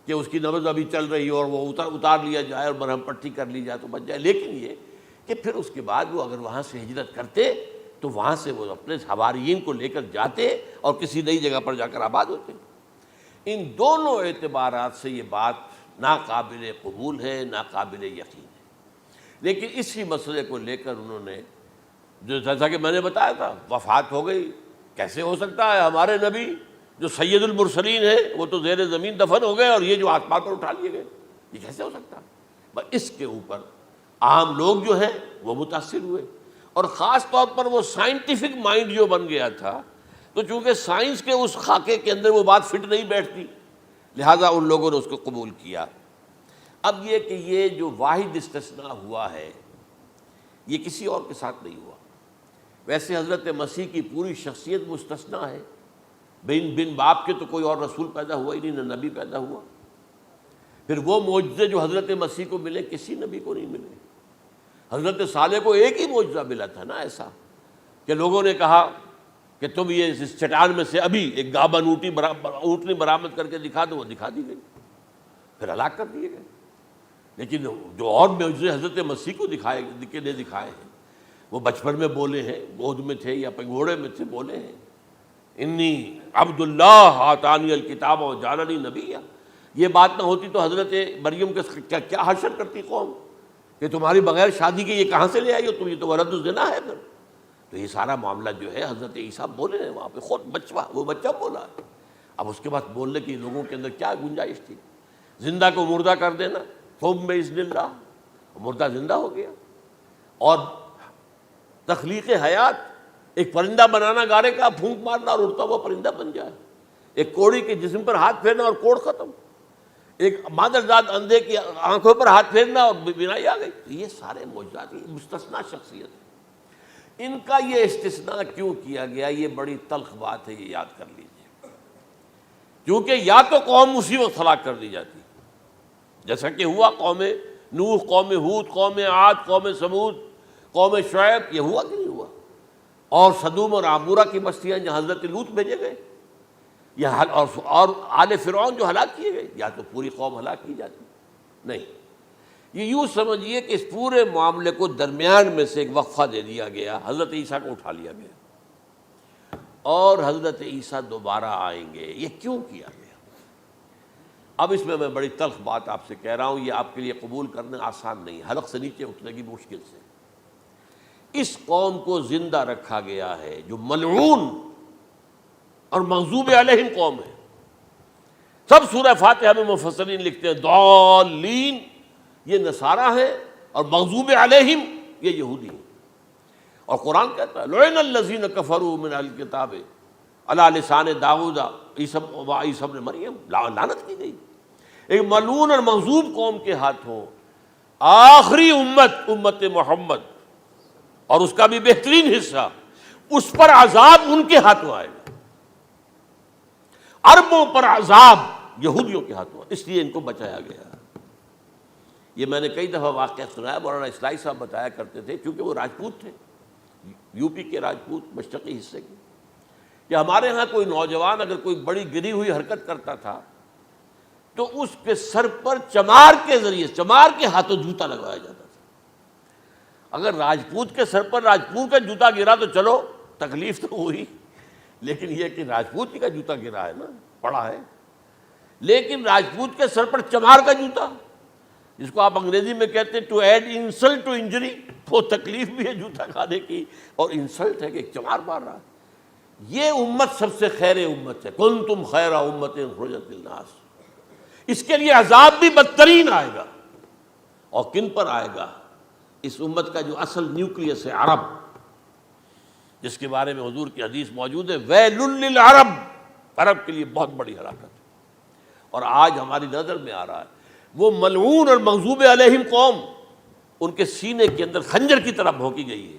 کہ اس کی نبض ابھی چل رہی ہو اور وہ اتار لیا جائے اور مرہم پٹی کر لی جائے تو بچ جائے، لیکن یہ کہ پھر اس کے بعد وہ اگر وہاں سے ہجرت کرتے تو وہاں سے وہ اپنے حواریین کو لے کر جاتے اور کسی نئی جگہ پر جا کر آباد ہوتے۔ ان دونوں اعتبارات سے یہ بات ناقابل قبول ہے، ناقابل یقین ہے۔ لیکن اسی مسئلے کو لے کر انہوں نے، جو جیسا کہ میں نے بتایا تھا، وفات ہو گئی، کیسے ہو سکتا ہے ہمارے نبی جو سید المرسلین ہے وہ تو زیر زمین دفن ہو گئے اور یہ جو آسمان پر اٹھا لیے گئے، یہ کیسے ہو سکتا ہے؟ بس اس کے اوپر عام لوگ جو ہیں وہ متاثر ہوئے، اور خاص طور پر وہ سائنٹیفک مائنڈ جو بن گیا تھا، تو چونکہ سائنس کے اس خاکے کے اندر وہ بات فٹ نہیں بیٹھتی، لہٰذا ان لوگوں نے اس کو قبول کیا۔ اب یہ کہ یہ جو واحد استثناء ہوا ہے یہ کسی اور کے ساتھ نہیں ہوا۔ ویسے حضرت مسیح کی پوری شخصیت مستثنیٰ ہے، بن باپ کے تو کوئی اور رسول پیدا ہوا ہی نہیں، نہ نبی پیدا ہوا۔ پھر وہ معجزے جو حضرت مسیح کو ملے کسی نبی کو نہیں ملے۔ حضرت صالح کو ایک ہی معجزہ ملا تھا نا ایسا کہ لوگوں نے کہا کہ تم یہ اس چٹان میں سے ابھی ایک گابن اونٹنی برآمد کر کے دکھا دو، وہ دکھا دی گئی، پھر ہلاک کر دیے گئے۔ لیکن جو اور معجزے حضرت مسیح کو دکھائے ہیں وہ بچپن میں بولے ہیں، گود میں تھے یا پگوڑے میں تھے، بولے ہیں انی عبد اللہ آتانی الکتاب و جعلنی نبیا۔ یہ بات نہ ہوتی تو حضرت مریم کے کیا حشر کرتی قوم کہ تمہاری بغیر شادی کے یہ کہاں سے لے آئی ہو تم، یہ تو ولد الزنا ہے۔ پھر تو یہ سارا معاملہ جو ہے حضرت عیسیٰ بولے ہیں وہاں پہ، خود وہ بچہ بولا ہے۔ اب اس کے بعد بولنے کی لوگوں کے اندر کیا گنجائش تھی؟ زندہ کو مردہ کر دینا، ثم بإذن اللہ، مردہ زندہ ہو گیا، اور تخلیق حیات، ایک پرندہ بنانا گارے کا، پھونک مارنا اور اڑتا ہوا پرندہ بن جائے، ایک کوڑی کے جسم پر ہاتھ پھیرنا اور کوڑ ختم، ایک مادرزاد اندھے کی آنکھوں پر ہاتھ پھیرنا اور بینائی آ گئی۔ یہ سارے معجزات، یہ مستثنیٰ شخصیت ہے۔ ان کا یہ استثناء کیوں کیا گیا، یہ بڑی تلخ بات ہے، یہ یاد کر لیجیے، کیونکہ یا تو قوم اسی وقت ہلاک کر دی جاتی جیسا کہ ہوا قوم نوح، قوم ہود، قوم عاد، قوم ثمود، قوم شعیب، یہ ہوا کہ نہیں ہوا؟ اور صدوم اور عمورہ کی بستیاں جہاں حضرت لوط بھیجے گئے، اور آل فرعون جو ہلاک کیے گئے، یا تو پوری قوم ہلاک کی جاتی؟ نہیں، یہ یوں سمجھیے کہ اس پورے معاملے کو درمیان میں سے ایک وقفہ دے دیا گیا، حضرت عیسیٰ کو اٹھا لیا گیا، اور حضرت عیسیٰ دوبارہ آئیں گے۔ یہ کیوں کیا گیا؟ اب اس میں بڑی تلخ بات آپ سے کہہ رہا ہوں، یہ آپ کے لیے قبول کرنا آسان نہیں، حلق سے نیچے اٹھنے کی مشکل سے۔ اس قوم کو زندہ رکھا گیا ہے جو ملعون اور مغضوب علیہم قوم ہے۔ سب سورہ فاتحہ میں مفسرین لکھتے ہیں ضالین، یہ نصارہ ہیں، اور مغضوب علیہم یہ یہودی ہیں۔ اور قرآن کہتا ہے لعن الذین کفروا من اہل الکتاب علی لسان داؤد عیسی ابن مریم، لعنت کی گئی ایک ملعون اور مغضوب قوم کے ہاتھوں۔ آخری امت محمد اور اس کا بھی بہترین حصہ، اس پر عذاب ان کے ہاتھوں آئے گا، عربوں پر عذاب یہودیوں کے ہاتھوں، اس لیے ان کو بچایا گیا۔ یہ میں نے کئی دفعہ واقعہ سنایا، مولانا اصلاحی صاحب بتایا کرتے تھے، کیونکہ وہ راجپوت تھے، یو پی کے راجپوت، مشرقی حصے کے، کہ ہمارے ہاں کوئی نوجوان اگر کوئی بڑی گری ہوئی حرکت کرتا تھا تو اس کے سر پر چمار کے ذریعے، چمار کے ہاتھوں جوتا لگوایا جاتا تھا۔ اگر راجپوت کے سر پر راجپوت کا جوتا گرا تو چلو تکلیف تو ہوئی، لیکن یہ کہ راجپوت ہی کا جوتا گرا ہے نا، پڑا ہے، لیکن راجپوت کے سر پر چمار کا جوتا، جس کو آپ انگریزی میں کہتے ہیں to add insult to injury, وہ تکلیف بھی ہے جوتا کھانے کی، اور انسلٹ ہے کہ ایک چمار مار رہا ہے۔ یہ امت سب سے خیر امت ہے، کنتم خیر امت اخرجت للناس۔ اس کے لیے عذاب بھی بدترین آئے گا، اور کن پر آئے گا؟ اس امت کا جو اصل نیوکلیس ہے عرب، جس کے بارے میں حضور کی حدیث موجود ہے، ویل للعرب، عرب کے لیے بہت بڑی ہلاکت ہے۔ اور آج ہماری نظر میں آ رہا ہے وہ ملعون اور مغضوب علیہم قوم، ان کے سینے کے اندر خنجر کی طرح بھونکی گئی ہے،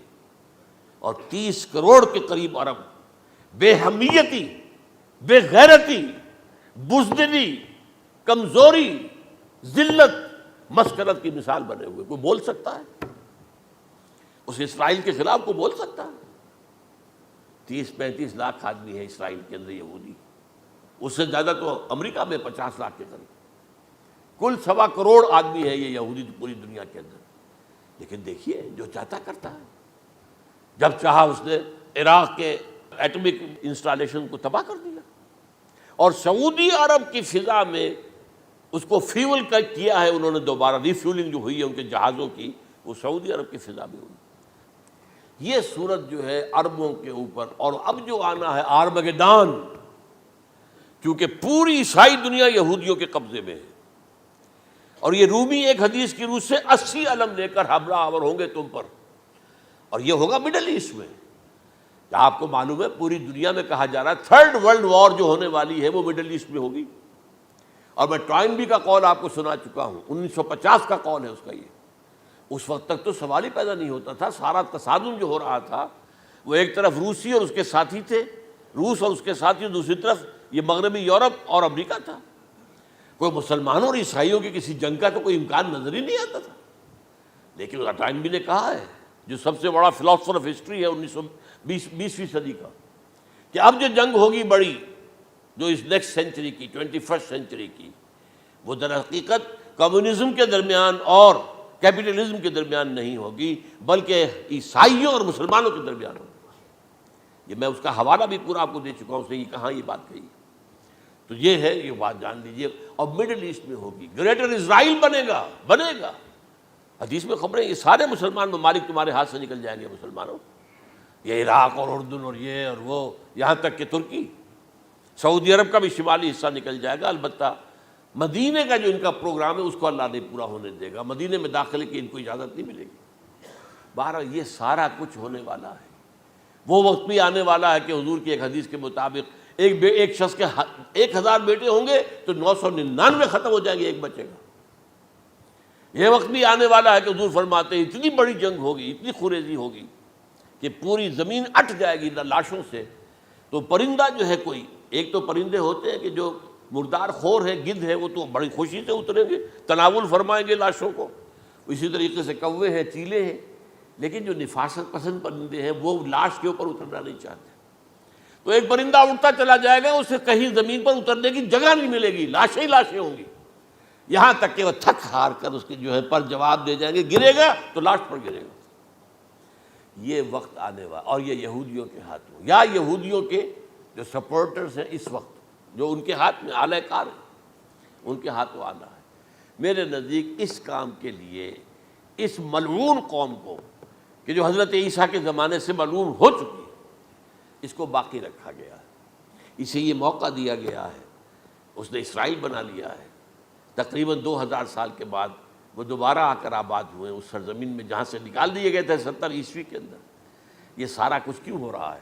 اور 30 کروڑ کے قریب عرب بے حمیتی، بے غیرتی، بزدلی، کمزوری، ذلت، مسکرت کی مثال بنے ہوئے۔ کوئی بول سکتا ہے اس اسرائیل کے خلاف؟ کوئی بول سکتا ہے؟ 30-35 لاکھ آدمی ہے اسرائیل کے اندر یہودی، اس سے زیادہ تو امریکہ میں 50 لاکھ کے قریب، کل 1.25 کروڑ آدمی ہے یہ یہودی پوری دنیا کے اندر۔ لیکن دیکھیے جو چاہتا کرتا ہے، جب چاہا اس نے عراق کے ایٹمک انسٹالیشن کو تباہ کر دیا، اور سعودی عرب کی فضا میں اس کو فیول کیا ہے انہوں نے، دوبارہ ریفیولنگ جو ہوئی ہے ان کے جہازوں کی، وہ سعودی عرب کی فضا میں ہوئی۔ یہ صورت جو ہے عربوں کے اوپر، اور اب جو آنا ہے آرمگدان، کیونکہ پوری عیسائی دنیا یہودیوں کے قبضے میں ہے، اور یہ رومی ایک حدیث کی روح سے 80 علم لے کر حملہ آور ہوں گے تم پر، اور یہ ہوگا مڈل ایسٹ میں۔ آپ کو معلوم ہے پوری دنیا میں کہا جا رہا ہے 3rd ورلڈ وار جو ہونے والی ہے وہ مڈل ایسٹ میں ہوگی، اور میں ٹوائنبی کا قول آپ کو سنا چکا ہوں، 1950 کا قول ہے اس کا۔ یہ اس وقت تک تو سوال ہی پیدا نہیں ہوتا تھا، سارا تصادم جو ہو رہا تھا وہ ایک طرف روسی اور اس کے ساتھی تھے، روس اور اس کے ساتھی، دوسری طرف یہ مغربی یورپ اور امریکہ تھا۔ کوئی مسلمانوں اور عیسائیوں کی کسی جنگ کا تو کوئی امکان نظر ہی نہیں آتا تھا۔ لیکن ٹائنبی نے کہا ہے، جو سب سے بڑا فلاسفر آف ہسٹری ہے 20ویں صدی کا، کہ اب جو جنگ ہوگی بڑی، جو اس نیکسٹ سینچری کی، 21st سینچری کی، وہ در حقیقت کمیونزم کے درمیان اور کیپٹلزم کے درمیان نہیں ہوگی، بلکہ عیسائیوں اور مسلمانوں کے درمیان ہوگی۔ یہ میں اس کا حوالہ بھی پورا آپ کو دے چکا ہوں، اس نے یہ کہاں یہ بات کہی، تو یہ ہے، یہ بات جان لیجئے۔ اور مڈل ایسٹ میں ہوگی، گریٹر اسرائیل بنے گا۔ حدیث میں خبریں، یہ سارے مسلمان ممالک تمہارے ہاتھ سے نکل جائیں گے مسلمانوں، یہ عراق اور اردن اور یہ اور وہ، یہاں تک کہ ترکی، سعودی عرب کا بھی شمالی حصہ نکل جائے گا۔ البتہ مدینے کا جو ان کا پروگرام ہے اس کو اللہ نہیں پورا ہونے دے گا، مدینے میں داخلے کی ان کو اجازت نہیں ملے گی۔ بہرحال یہ سارا کچھ ہونے والا ہے۔ وہ وقت بھی آنے والا ہے کہ حضور کی ایک حدیث کے مطابق ایک شخص کے 1000 بیٹے ہوں گے تو 999 ختم ہو جائیں گے، ایک بچے گا۔ یہ وقت بھی آنے والا ہے کہ حضور فرماتے ہیں اتنی بڑی جنگ ہوگی، اتنی خوریزی ہوگی کہ پوری زمین اٹ جائے گی لاشوں سے۔ تو پرندہ جو ہے، کوئی ایک تو پرندے ہوتے ہیں کہ جو مردار خور ہے، گدھ ہے، وہ تو بڑی خوشی سے اتریں گے، تناول فرمائیں گے لاشوں کو۔ اسی طریقے سے کوے ہیں، چیلے ہیں، لیکن جو نفاست پسند پرندے ہیں وہ لاش کے اوپر اترنا نہیں چاہتے۔ تو ایک پرندہ اڑتا چلا جائے گا، اسے کہیں زمین پر اترنے کی جگہ نہیں ملے گی، لاشیں ہی لاشیں ہوں گی، یہاں تک کہ وہ تھک ہار کر اس کے جو ہے پر جواب دے جائیں گے، گرے گا تو لاش پر گرے گا۔ یہ وقت آنے والا، اور یہ یہودیوں کے ہاتھوں، یا یہودیوں کے جو سپورٹرز ہیں اس وقت، جو ان کے ہاتھ میں اعلی کار ہیں، ان کے ہاتھوں آنا ہے۔ میرے نزدیک اس کام کے لیے اس ملعون قوم کو، کہ جو حضرت عیسیٰ کے زمانے سے ملعون ہو چکی ہے، اس کو باقی رکھا گیا ہے، اسے یہ موقع دیا گیا ہے۔ اس نے اسرائیل بنا لیا ہے، تقریباً 2000 سال کے بعد وہ دوبارہ آ کر آباد ہوئے اس سرزمین میں جہاں سے نکال دیے گئے تھے 70 عیسوی کے اندر۔ یہ سارا کچھ کیوں ہو رہا ہے؟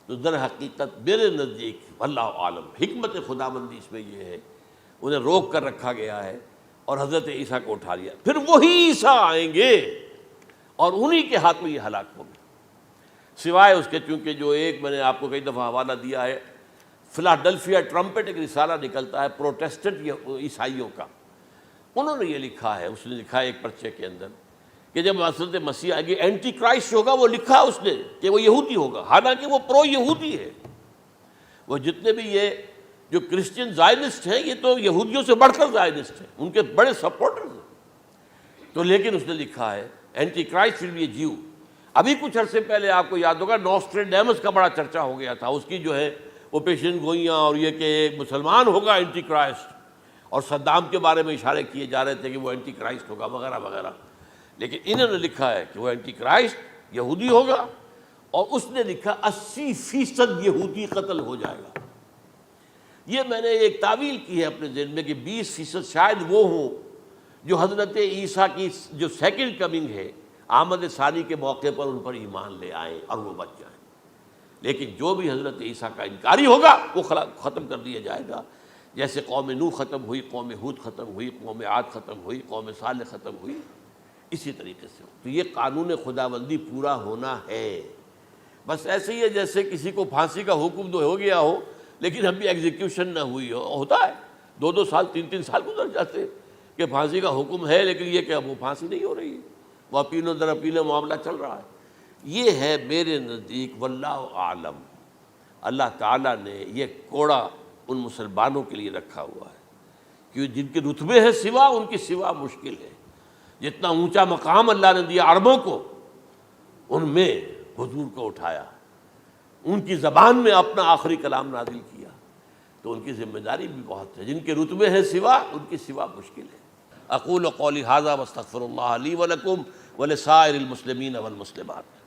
تو در حقیقت میرے نزدیک واللہ عالم حکمت خداوندی اس میں یہ ہے، انہیں روک کر رکھا گیا ہے اور حضرت عیسیٰ کو اٹھا لیا۔ پھر وہی عیسیٰ آئیں گے اور انہی کے ہاتھ میں یہ ہلاک ہوگی، سوائے اس کے، چونکہ جو ایک میں نے آپ کو کئی دفعہ حوالہ دیا ہے، فلاڈلفیا ٹرمپٹ ایک رسالہ نکلتا ہے پروٹیسٹنٹ عیسائیوں کا، انہوں نے یہ لکھا ہے، اس نے لکھا ہے ایک پرچے کے اندر کہ جب حضرت مسیح آئے گی، اینٹی کرائسٹ ہوگا، وہ لکھا اس نے کہ وہ یہودی ہوگا، حالانکہ وہ پرو یہودی ہے۔ وہ جتنے بھی یہ جو کرسچن زائنسٹ ہیں، یہ تو یہودیوں سے بڑھ کر زائنسٹ ہیں، ان کے بڑے سپورٹرز ہیں۔ تو لیکن اس نے لکھا ہے اینٹی کرائسٹ ول بی اے جیو۔ ابھی کچھ عرصے پہلے آپ کو یاد ہوگا نوسٹریڈیمس کا بڑا چرچا ہو گیا تھا، اس کی جو ہے وہ پیشن گوئیاں، اور یہ کہ ایک مسلمان ہوگا اینٹی کرائسٹ، اور صدام کے بارے میں اشارے کیے جا رہے تھے کہ وہ اینٹی کرائسٹ ہوگا وغیرہ وغیرہ۔ لیکن انہوں نے لکھا ہے کہ وہ اینٹی کرائسٹ یہودی ہوگا، اور اس نے لکھا 80% یہودی قتل ہو جائے گا۔ یہ میں نے ایک تعویل کی ہے اپنے ذہن میں کہ 20% شاید وہ ہوں جو حضرت عیسیٰ کی جو سیکنڈ کمنگ ہے، آمد ثانی کے موقع پر ان پر ایمان لے آئیں اور وہ بچ جائیں، لیکن جو بھی حضرت عیسیٰ کا انکاری ہوگا وہ ختم کر دیا جائے گا، جیسے قوم نوح ختم ہوئی، قوم ہود ختم ہوئی، قوم عاد ختم ہوئی، قوم صالح ختم ہوئی، اسی طریقے سے۔ تو یہ قانون خداوندی پورا ہونا ہے۔ بس ایسے ہی ہے جیسے کسی کو پھانسی کا حکم تو ہو گیا ہو لیکن ابھی ایگزیکیوشن نہ ہوئی ہو، ہوتا ہے 2 سال 3 سال گزر جاتے ہیں کہ پھانسی کا حکم ہے لیکن یہ کہ اب وہ پھانسی نہیں ہو رہی ہے، وہ اپیل در اپیل معاملہ چل رہا ہے۔ یہ ہے میرے نزدیک واللہ اعلم، اللہ تعالیٰ نے یہ کوڑا ان مسلمانوں کے لیے رکھا ہوا ہے کہ جن کے رتبے ہیں سوا، ان کی سوا مشکل ہے۔ جتنا اونچا مقام اللہ نے دیا عربوں کو، ان میں حضور کو اٹھایا، ان کی زبان میں اپنا آخری کلام نازل کیا، تو ان کی ذمہ داری بھی بہت ہے۔ جن کے رتبے ہیں سوا، ان کی سوا مشکل ہے۔ اقول قولی ھذا واستغفر اللہ لی ولکم ولسائر المسلمین والمسلمات۔